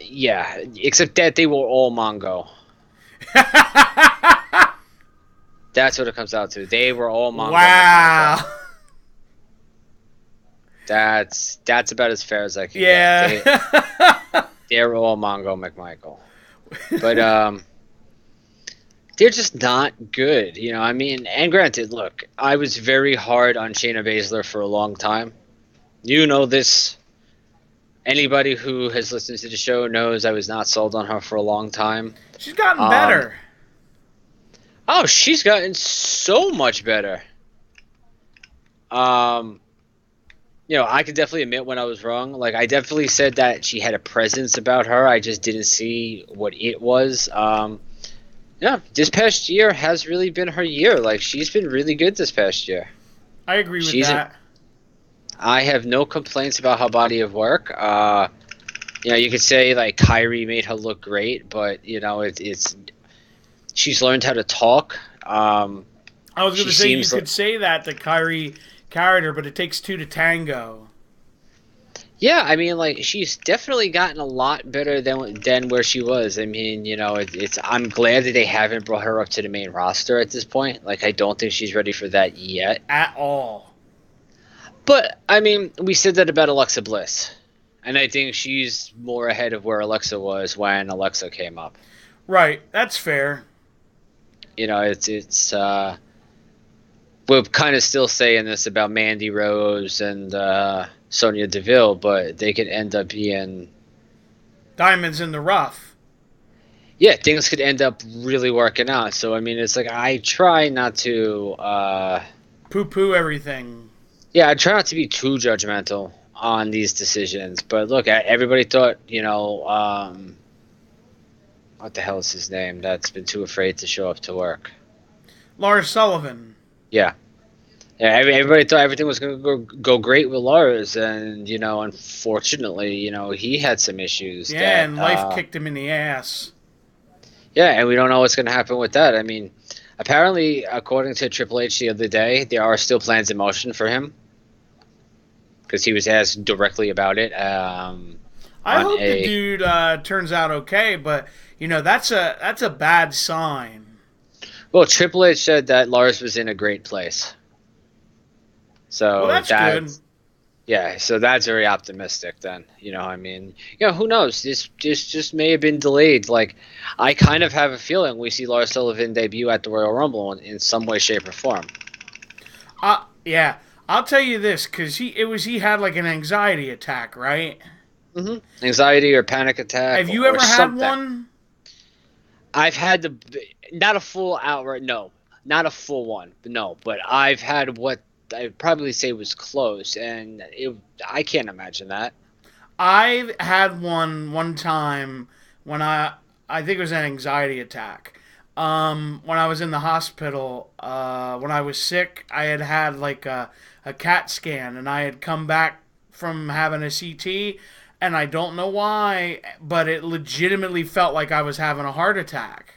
Yeah, except that they were all Mongo. That's what it comes out to. They were all Mongo. Wow. That's about as fair as I can get. They were all Mongo McMichael. But they're just not good. You know, I mean, and granted, look, I was very hard on Shayna Baszler for a long time. You know this. Anybody who has listened to the show knows I was not sold on her for a long time. She's gotten better. Oh, she's gotten so much better. You know, I could definitely admit when I was wrong. Like, I definitely said that she had a presence about her. I just didn't see what it was. Yeah, this past year has really been her year. Like, she's been really good this past year. I agree with that. I have no complaints about her body of work. You know, you could say, like, Kyrie made her look great, but, you know, it's she's learned how to talk. I was going to say, you could say that to Kyrie carried her, but it takes 2 to tango. Yeah, I mean, like, she's definitely gotten a lot better than where she was. I mean, you know, I'm glad that they haven't brought her up to the main roster at this point. Like, I don't think she's ready for that yet. At all. But, I mean, we said that about Alexa Bliss. And I think she's more ahead of where Alexa was when Alexa came up. Right, that's fair. You know, we're kind of still saying this about Mandy Rose and Sonya Deville, but they could end up being diamonds in the rough. Yeah, things could end up really working out. So, I mean, it's like I try not to poo-poo everything. Yeah, I try not to be too judgmental on these decisions. But look, everybody thought, you know, what the hell is his name? That's been too afraid to show up to work. Lars Sullivan. Yeah. Yeah, everybody thought everything was going to go great with Lars, and, you know, unfortunately, you know, he had some issues. Yeah, and life kicked him in the ass. Yeah, and we don't know what's going to happen with that. I mean, apparently, according to Triple H the other day, there are still plans in motion for him, because he was asked directly about it. I hope the dude turns out okay, but, you know, that's a bad sign. Well, Triple H said that Lars was in a great place. So that's good. Yeah, so that's very optimistic then. You know, I mean, you know, who knows? This just may have been delayed. Like, I kind of have a feeling we see Lars Sullivan debut at the Royal Rumble in some way, shape, or form. Yeah. I'll tell you this, because he had like an anxiety attack, right? Mm-hmm. Anxiety or panic attack. Have you ever had one? I've had not a full outright, no. Not a full one, no. But I've had what I'd probably say was close, and I can't imagine that. I had one time when I think it was an anxiety attack. When I was in the hospital, when I was sick, I had like a CAT scan, and I had come back from having a CT, and I don't know why, but it legitimately felt like I was having a heart attack.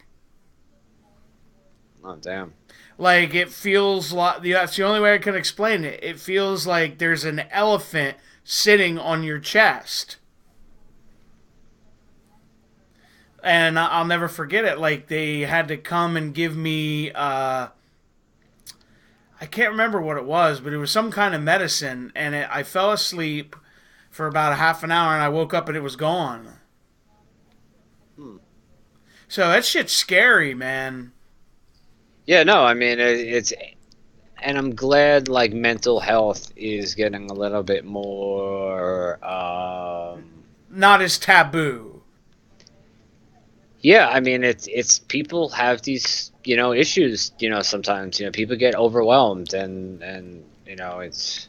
Oh, damn. Like, it feels like, that's the only way I can explain it. It feels like there's an elephant sitting on your chest. And I'll never forget it. Like, they had to come and give me, I can't remember what it was, but it was some kind of medicine. And I fell asleep for about a half an hour, and I woke up and it was gone. So that shit's scary, man. Yeah, no, I mean, it's, and I'm glad, like, mental health is getting a little bit more, not as taboo. Yeah, I mean, it's people have these, you know, issues, you know, sometimes, you know, people get overwhelmed, and you know, it's...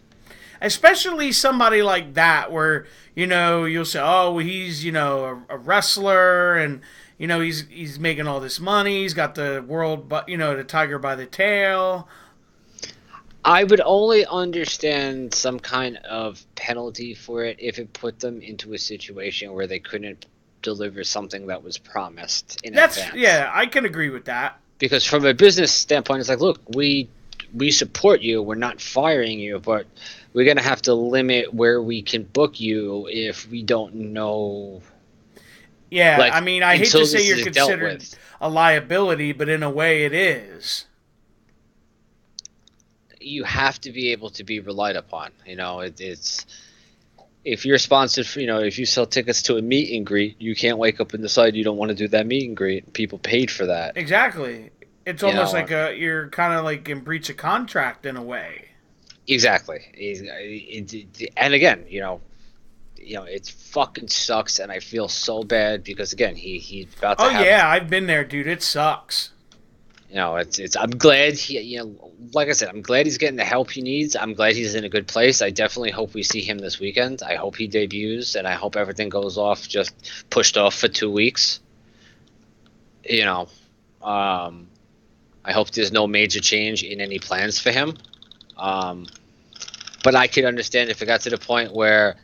especially somebody like that, where you'll say, oh, well, he's a wrestler, and he's making all this money. He's got the world, but the tiger by the tail. I would only understand some kind of penalty for it if it put them into a situation where they couldn't deliver something that was promised in advance. Yeah, I can agree with that. Because from a business standpoint, it's like, look, we support you. We're not firing you, but we're going to have to limit where we can book you if we don't know. Yeah, I mean, I hate to say you're considered a liability, but in a way it is. You have to be able to be relied upon. It's if you're sponsored for, if you sell tickets to a meet and greet, you can't wake up and decide you don't want to do that meet and greet. People paid for that. Exactly. It's almost like you're kind of like in breach of contract in a way. Exactly. And again, it fucking sucks, and I feel so bad because again, he's about to. Oh yeah, I've been there, dude. It sucks. I'm glad like I said, I'm glad he's getting the help he needs. I'm glad he's in a good place. I definitely hope we see him this weekend. I hope he debuts, and I hope everything goes off, just pushed off for 2 weeks. I hope there's no major change in any plans for him. But I could understand if it got to the point where,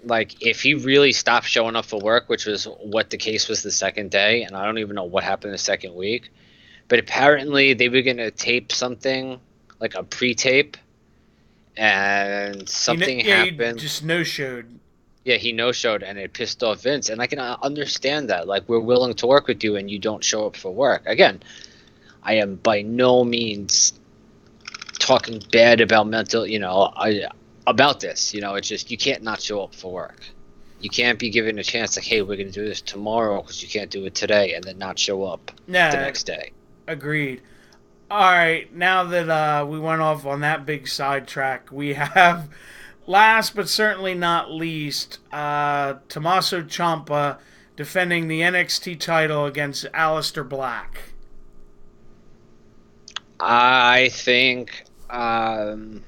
like, if he really stopped showing up for work, which was what the case was the second day, and I don't even know what happened the second week, but apparently they were going to tape something, like a pre-tape, and something happened. He just no-showed. Yeah, he no-showed, and it pissed off Vince, and I can understand that. Like, we're willing to work with you, and you don't show up for work. Again, I am by no means talking bad about about this. It's just you can't not show up for work. You can't be given a chance like, hey, we're going to do this tomorrow because you can't do it today, and then not show up the next day. Agreed. All right, now that we went off on that big sidetrack, we have, last but certainly not least, Tommaso Ciampa defending the NXT title against Aleister Black. I think Aleister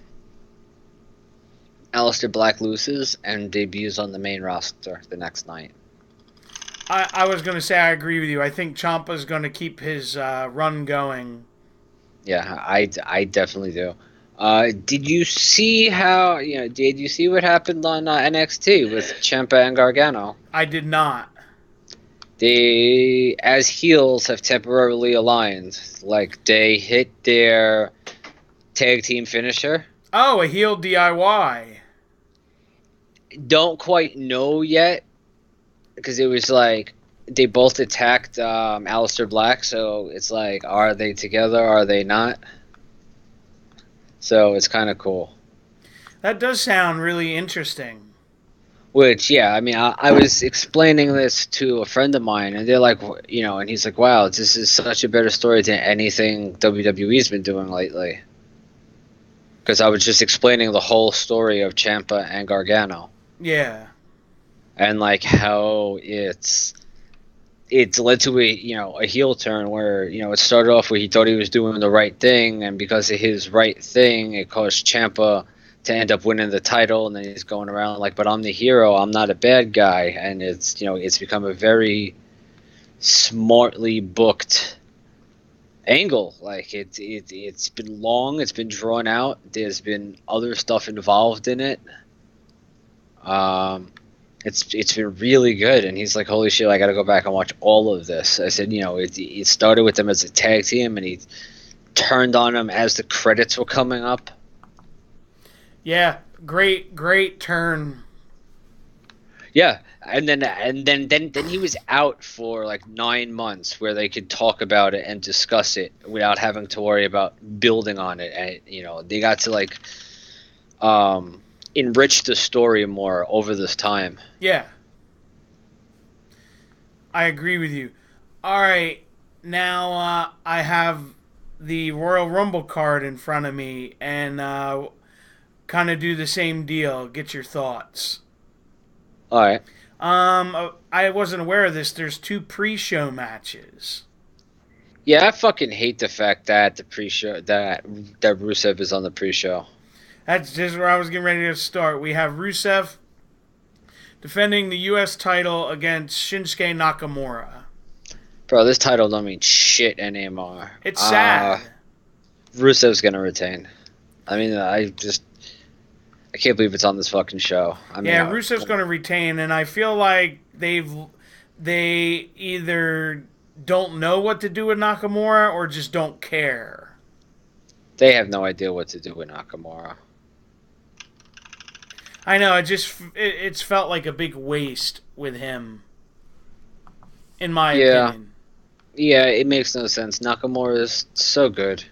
Black loses and debuts on the main roster the next night. I was going to say I agree with you. I think Ciampa's going to keep his run going. Yeah, I definitely do. Did you see how? Did you see what happened on NXT with Ciampa and Gargano? I did not. They, as heels, have temporarily aligned. Like, they hit their tag team finisher. Oh, a heel DIY. Don't quite know yet, because it was like they both attacked Aleister Black, so it's like, are they together? Are they not? So it's kind of cool. That does sound really interesting. Which, yeah, I mean, I was explaining this to a friend of mine, and they're like, and he's like, wow, this is such a better story than anything WWE's been doing lately. Because I was just explaining the whole story of Ciampa and Gargano. Yeah. And, like, how it's led to a heel turn where, it started off where he thought he was doing the right thing, and because of his right thing, it caused Ciampa to end up winning the title, and then he's going around like, but I'm the hero, I'm not a bad guy, and it's become a very smartly booked angle. Like, it's been long, it's been drawn out, there's been other stuff involved in it. It's been really good, and he's like, holy shit, I gotta go back and watch all of this. I said, it started with them as a tag team, and he turned on them as the credits were coming up. Yeah, great turn. Yeah, and then he was out for like 9 months where they could talk about it and discuss it without having to worry about building on it, and they got to like enrich the story more over this time. Yeah, I agree with you. All right, now I have the Royal Rumble card in front of me, and kind of do the same deal. Get your thoughts. All right. I wasn't aware of this. There's 2 pre-show matches. Yeah, I fucking hate the fact that the pre-show that Rusev is on the pre-show. That's just where I was getting ready to start. We have Rusev defending the U.S. title against Shinsuke Nakamura. Bro, this title don't mean shit anymore. It's sad. Rusev's gonna retain. I mean, I can't believe it's on this fucking show. Rusev's going to retain, and I feel like they either don't know what to do with Nakamura or just don't care. They have no idea what to do with Nakamura. I know, it's felt like a big waste with him, in my opinion. Yeah, it makes no sense. Nakamura is so good,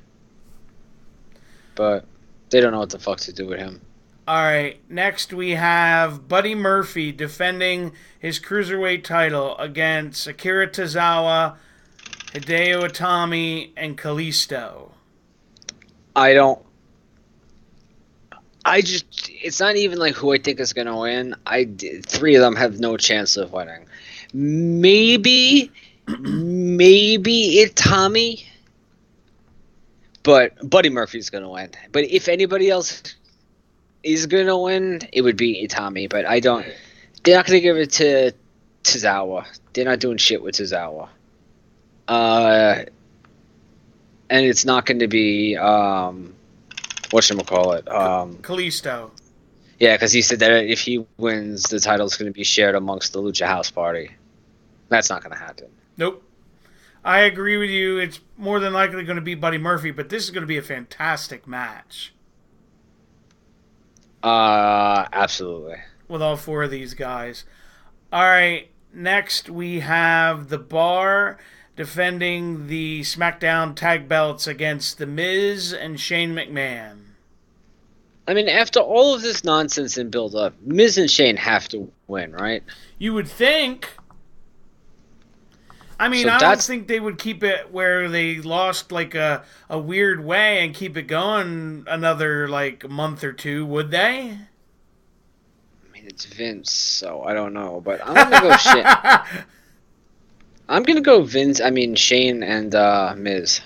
but they don't know what the fuck to do with him. All right, next we have Buddy Murphy defending his Cruiserweight title against Akira Tozawa, Hideo Itami, and Kalisto. It's not even like who I think is going to win. Three of them have no chance of winning. Maybe Itami, but Buddy Murphy's going to win. But if anybody else is going to win, it would be Itami. But they're not going to give it to Tozawa. They're not doing shit with Tozawa. And it's not going to be, whatchamacallit? Kalisto. Yeah, because he said that if he wins, the title's going to be shared amongst the Lucha House Party. That's not going to happen. Nope. I agree with you. It's more than likely going to be Buddy Murphy, but this is going to be a fantastic match. Absolutely. With all four of these guys. All right, next we have The Bar defending the SmackDown tag belts against The Miz and Shane McMahon. I mean, after all of this nonsense and build-up, Miz and Shane have to win, right? You would think. I mean, I don't think they would keep it where they lost like a weird way and keep it going another like month or two, would they? I mean, it's Vince, so I don't know, but I'm gonna go Shane. I'm gonna go Shane and Miz.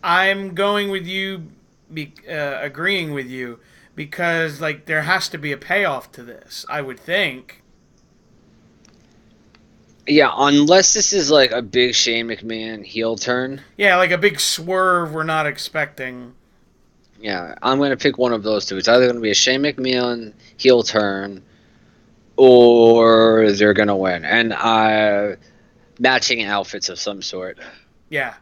I'm going with you, agreeing with you, because like there has to be a payoff to this. I would think. Yeah, unless this is like a big Shane McMahon heel turn. Yeah, like a big swerve we're not expecting. Yeah, I'm going to pick one of those two. It's either going to be a Shane McMahon heel turn or they're going to win. And matching outfits of some sort. Yeah.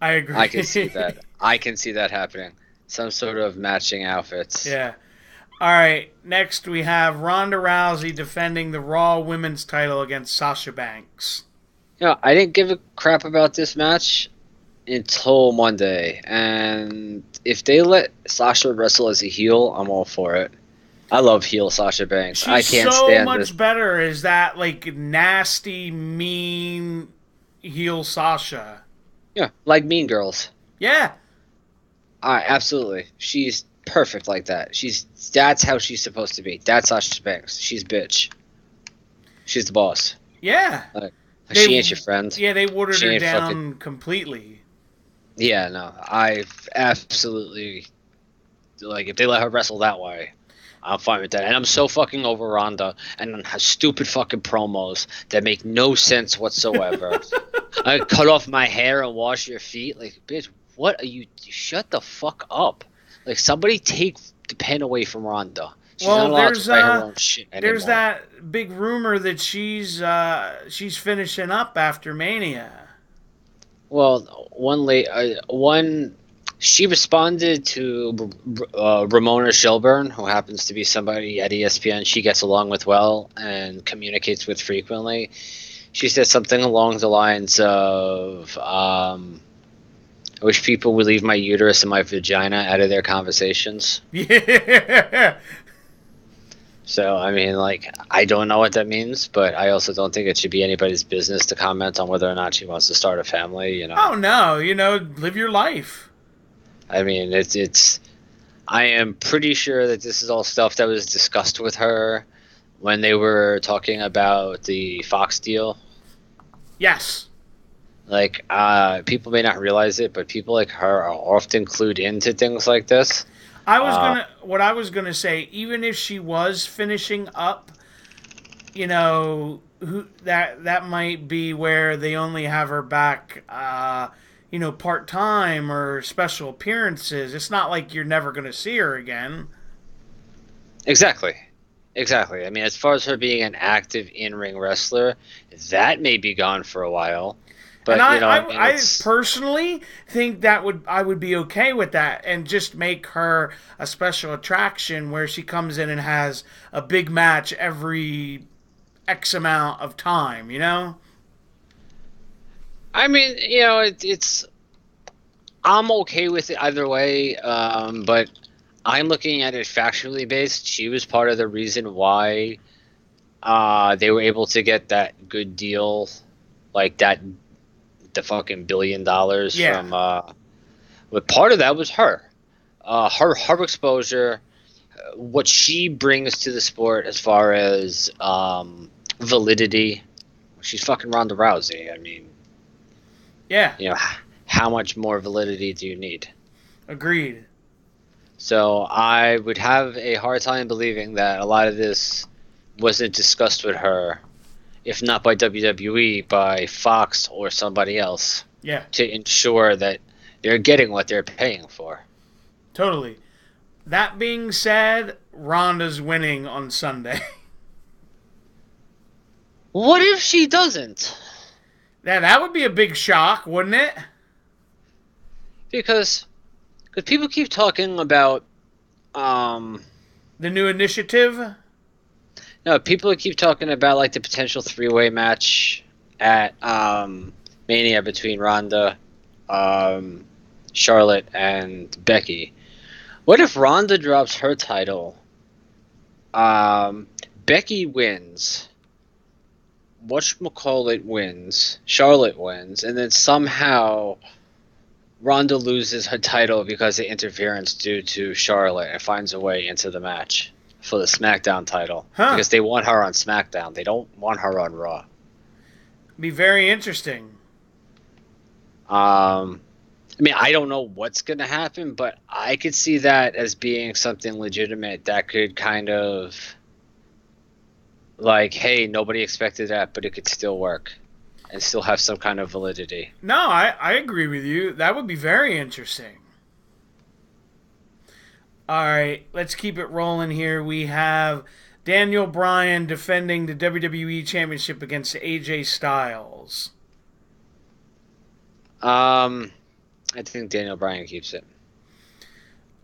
I agree. I can see that. I can see that happening. Some sort of matching outfits. Yeah. All right, next we have Ronda Rousey defending the Raw Women's title against Sasha Banks. Yeah, I didn't give a crap about this match until Monday, and if they let Sasha wrestle as a heel, I'm all for it. I love heel Sasha Banks. I can't stand this. So much better as that like nasty, mean heel Sasha. Yeah, like Mean Girls. Yeah. Absolutely. She's perfect like that. That's how she's supposed to be. That's Sasha Banks. She's bitch. She's the boss. Yeah. She ain't your friend. Yeah, they watered her down completely. Yeah, no. I absolutely if they let her wrestle that way, I'm fine with that. And I'm so fucking over Ronda and her stupid fucking promos that make no sense whatsoever. I cut off my hair and wash your feet. Like, bitch, what are you? Shut the fuck up. Like, somebody take the pen away from Ronda. She's not allowed to write her own shit anymore. There's that big rumor that she's finishing up after Mania. Well, she responded to Ramona Shelburne, who happens to be somebody at ESPN she gets along with well and communicates with frequently. She said something along the lines of, I wish people would leave my uterus and my vagina out of their conversations. Yeah. So, I mean, I don't know what that means, but I also don't think it should be anybody's business to comment on whether or not she wants to start a family, Oh, no. Live your life. I mean, I am pretty sure that this is all stuff that was discussed with her when they were talking about the Fox deal. Yes. People may not realize it, but people like her are often clued into things like this. What I was gonna say, even if she was finishing up, you know, that might be where they only have her back, part time or special appearances. It's not like you're never gonna see her again. Exactly. Exactly. I mean, as far as her being an active in-ring wrestler, that may be gone for a while. But, And I it's... personally think I would be okay with that and just make her a special attraction where she comes in and has a big match every X amount of time, you know? I mean, it's... I'm okay with it either way, but I'm looking at it factually based. She was part of the reason why they were able to get that good deal, like the fucking $1 billion from. But part of that was her, her exposure, what she brings to the sport as far as validity. She's fucking Ronda Rousey. I mean, how much more validity do you need? Agreed. So I would have a hard time believing that a lot of this wasn't discussed with her, if not by WWE, by Fox or somebody else. Yeah. To ensure that they're getting what they're paying for. Totally. That being said, Ronda's winning on Sunday. What if she doesn't? That would be a big shock, wouldn't it? Because people keep talking about the new initiative. No, people keep talking about like the potential three-way match at Mania between Ronda, Charlotte, and Becky. What if Ronda drops her title? Becky wins. Whatchamacallit wins. Charlotte wins, and then somehow Ronda loses her title because of interference due to Charlotte and finds a way into the match for the SmackDown title. Because they want her on SmackDown. They don't want her on Raw. Be very interesting. I mean, I don't know what's going to happen, but I could see that as being something legitimate that could kind of like, hey, nobody expected that, but it could still work and still have some kind of validity. No, I agree with you. That would be very interesting. All right, let's keep it rolling here. We have Daniel Bryan defending the WWE Championship against AJ Styles. I think Daniel Bryan keeps it.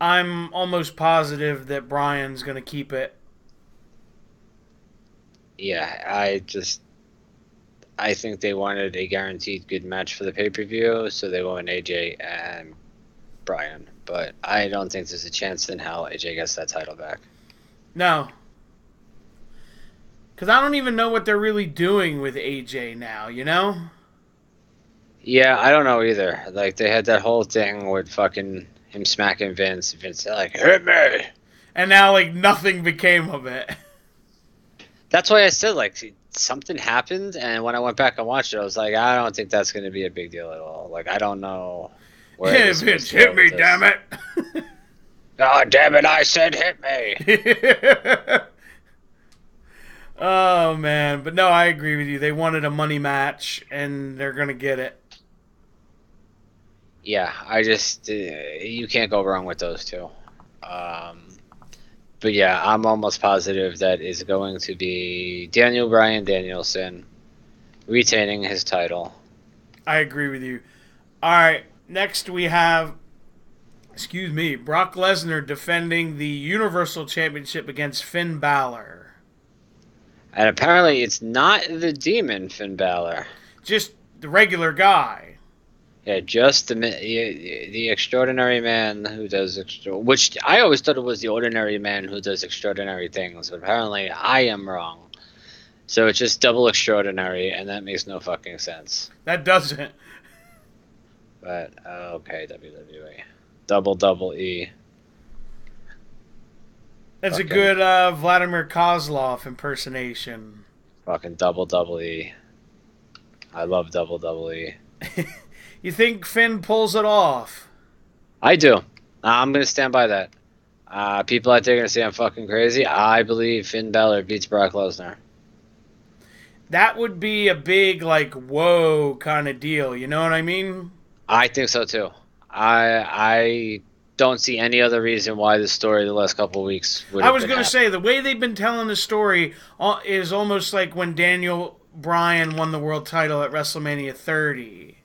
I'm almost positive that Bryan's going to keep it. Yeah, I think they wanted a guaranteed good match for the pay-per-view, so they went AJ and Bryan. But I don't think there's a chance in hell AJ gets that title back. No. Because I don't even know what they're really doing with AJ now, you know? Yeah, I don't know either. Like, they had that whole thing with fucking him smacking Vince. Vince like, hit me! And now, like, nothing became of it. That's why I said, like, something happened, and when I went back and watched it, I was like, I don't think that's going to be a big deal at all. Like, I don't know where Hey, Vince, hit me, damn it! Oh, damn it, I said hit me! Oh, man. But no, I agree with you. They wanted a money match, and they're going to get it. Yeah, I just... you can't go wrong with those two. But yeah, I'm almost positive that is going to be Daniel Bryan Danielson retaining his title. I agree with you. All right, next we have, Brock Lesnar defending the Universal Championship against Finn Balor. And apparently it's not the demon Finn Balor. Just the regular guy. Yeah, just the extraordinary man who does which I always thought it was the ordinary man who does extraordinary things, but apparently I am wrong. So it's just double extraordinary, and that makes no fucking sense. That doesn't. But okay, WWE, double E. That's fucking, a good Vladimir Kozlov impersonation. Fucking double E. I love double E. You think Finn pulls it off? I do. I'm going to stand by that. People out there are going to say I'm fucking crazy. I believe Finn Balor beats Brock Lesnar. That would be a big, like, whoa kind of deal. You know what I mean? I think so too. I don't see any other reason why this story the last couple of weeks would I have was been going to happening. say, the way they've been telling the story is almost like when Daniel Bryan won the world title at WrestleMania 30.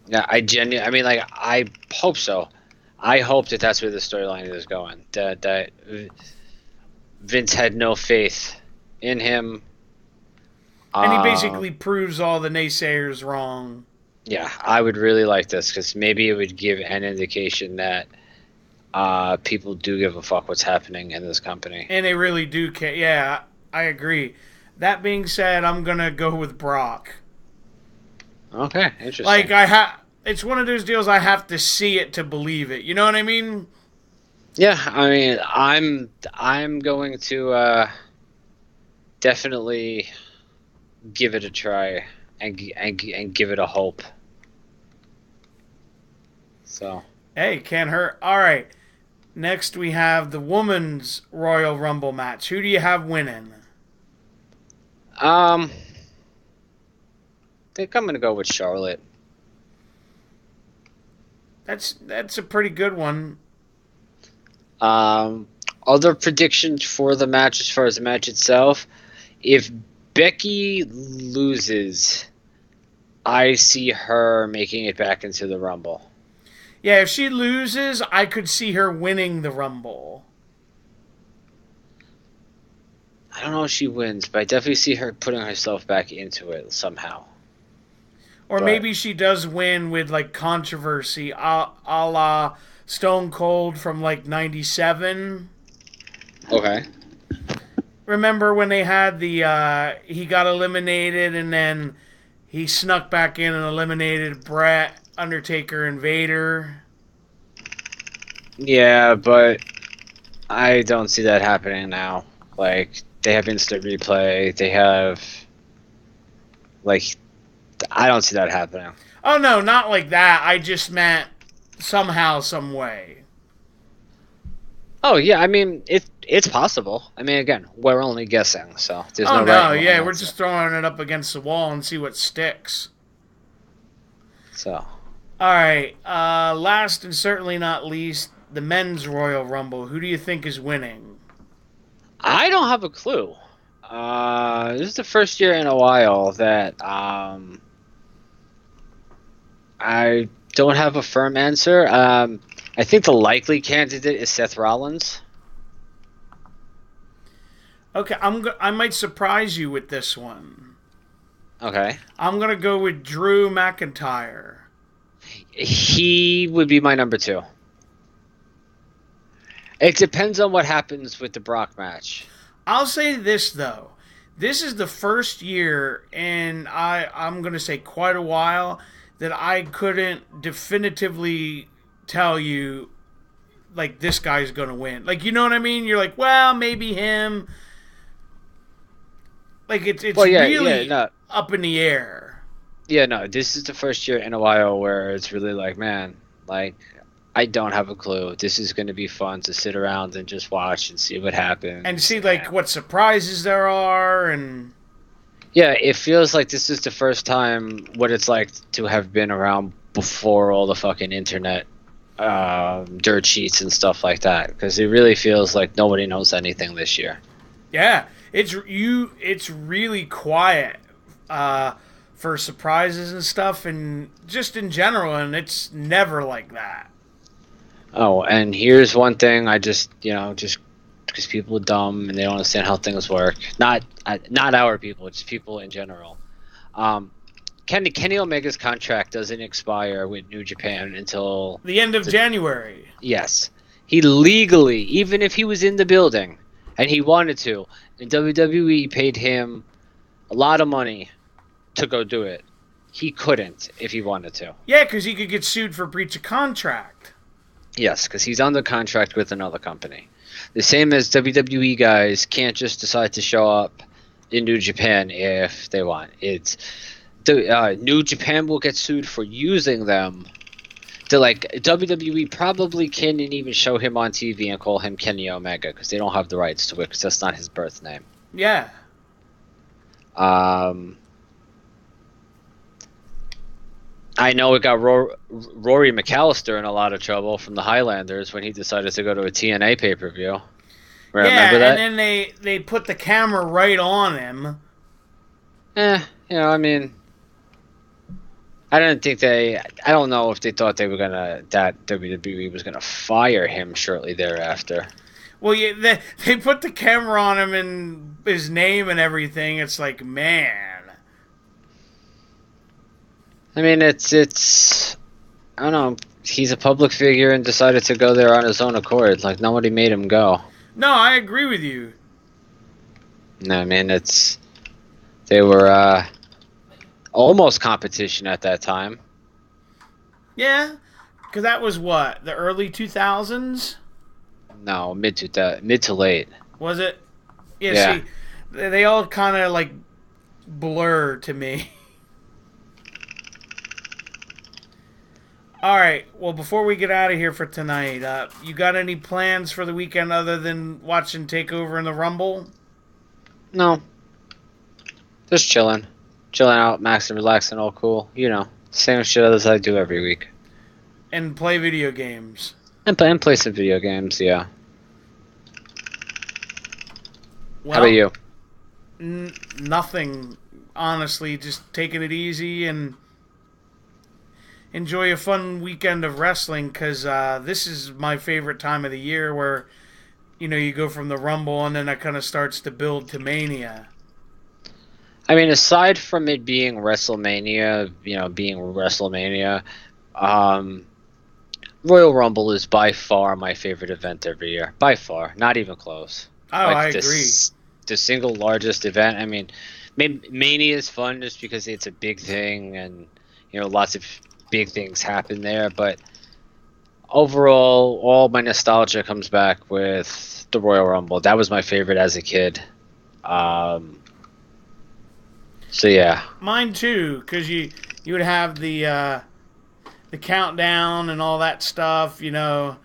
Yeah, I mean, like, I hope so. I hope that that's where the storyline is going. That Vince had no faith in him. And he basically proves all the naysayers wrong. Yeah, I would really like this because maybe it would give an indication that people do give a fuck what's happening in this company. And they really do care. Yeah, I agree. That being said, I'm going to go with Brock. Okay, interesting. Like, it's one of those deals I have to see it to believe it. You know what I mean? Yeah, I mean, I'm going to definitely give it a try and give it a hope. So, hey, can't hurt. All right. Next, we have the women's Royal Rumble match. Who do you have winning? I think I'm gonna go with Charlotte. That's a pretty good one. Other predictions for the match as far as the match itself. If Becky loses, I see her making it back into the Rumble. Yeah, if she loses, I could see her winning the Rumble. I don't know if she wins, but I definitely see her putting herself back into it somehow. Or maybe she does win with, like, controversy, a la Stone Cold from, like, 97. Okay. Remember when they had he got eliminated and then he snuck back in and eliminated Bret, Undertaker, and Vader? Yeah, but I don't see that happening now. Like, they have instant replay. They have, like, I don't see that happening. Oh, no, not like that. I just meant somehow, some way. Oh, yeah, I mean, it's possible. I mean, again, we're only guessing, so there's Oh, no no, right and yeah, wrong we're answer. just throwing it up against the wall and see what sticks. So, All right, last and certainly not least, the men's Royal Rumble. Who do you think is winning? I don't have a clue. This is the first year in a while that I don't have a firm answer. I think the likely candidate is Seth Rollins. Okay, I might surprise you with this one. Okay. I'm going to go with Drew McIntyre. He would be my number 2. It depends on what happens with the Brock match. I'll say this, though. This is the first year, and I'm going to say quite a while, that I couldn't definitively tell you, like, this guy's going to win. Like, you know what I mean? You're like, well, maybe him. Like, it's really up in the air. Yeah, no, this is the first year in a while where it's really like, man, like, I don't have a clue. This is going to be fun to sit around and just watch and see what happens. And see, like, what surprises there are, and... Yeah, it feels like this is the first time what it's like to have been around before all the fucking internet dirt sheets and stuff like that. Because it really feels like nobody knows anything this year. Yeah, it's really quiet for surprises and stuff, and just in general, and it's never like that. Oh, and here's one thing I just because people are dumb and they don't understand how things work. Not our people, just people in general. Kenny Omega's contract doesn't expire with New Japan until the end of January. Yes. He legally, even if he was in the building and he wanted to, and WWE paid him a lot of money to go do it, he couldn't if he wanted to. Yeah, because he could get sued for breach of contract. Yes, because he's under contract with another company. The same as WWE guys can't just decide to show up in New Japan if they want. New Japan will get sued for using them. WWE probably can't even show him on TV and call him Kenny Omega because they don't have the rights to it because that's not his birth name. Yeah. I know it got Rory McAllister in a lot of trouble from the Highlanders when he decided to go to a TNA pay-per-view. Remember that? And then they put the camera right on him. I mean, I don't know if they thought that WWE was gonna fire him shortly thereafter. Well, yeah, they put the camera on him and his name and everything. It's like, man. I mean, it's I don't know. He's a public figure and decided to go there on his own accord. Like, nobody made him go. No, I agree with you. No, I mean, they were almost competition at that time. Yeah, because that was what, the early 2000s? No, mid to late. Was it? Yeah. See, they all kind of like blur to me. All right. Well, before we get out of here for tonight, you got any plans for the weekend other than watching Takeover and the Rumble? No. Just chilling out, maxing, relaxing, all cool. Same shit as I do every week. And play video games. And play some video games, yeah. Well, how about you? Nothing, honestly. Just taking it easy and enjoy a fun weekend of wrestling because this is my favorite time of the year where, you go from the Rumble and then that kind of starts to build to Mania. I mean, aside from it being WrestleMania, Royal Rumble is by far my favorite event every year. By far. Not even close. Oh, I agree. The single largest event. I mean, Mania is fun just because it's a big thing and, lots of big things happen there. But overall, all my nostalgia comes back with the Royal Rumble. That was my favorite as a kid. So, yeah. Mine, too, because you would have the countdown and all that stuff, And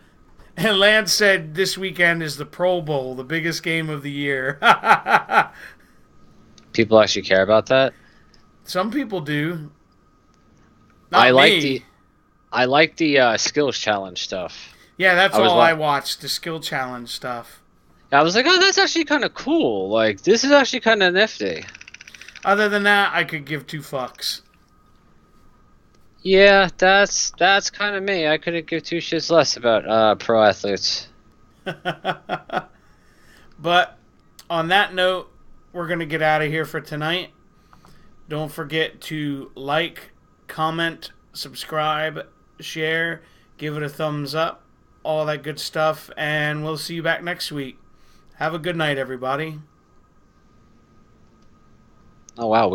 Lance said this weekend is the Pro Bowl, the biggest game of the year. People actually care about that? Some people do. I like the skills challenge stuff. Yeah, that's all I watched, the skill challenge stuff. I was like, oh, that's actually kind of cool. Like, this is actually kind of nifty. Other than that, I could give two fucks. Yeah, that's kind of me. I couldn't give two shits less about pro athletes. But on that note, we're going to get out of here for tonight. Don't forget to like, comment, subscribe, share, give it a thumbs up, all that good stuff, and we'll see you back next week. Have a good night, everybody. Oh, wow.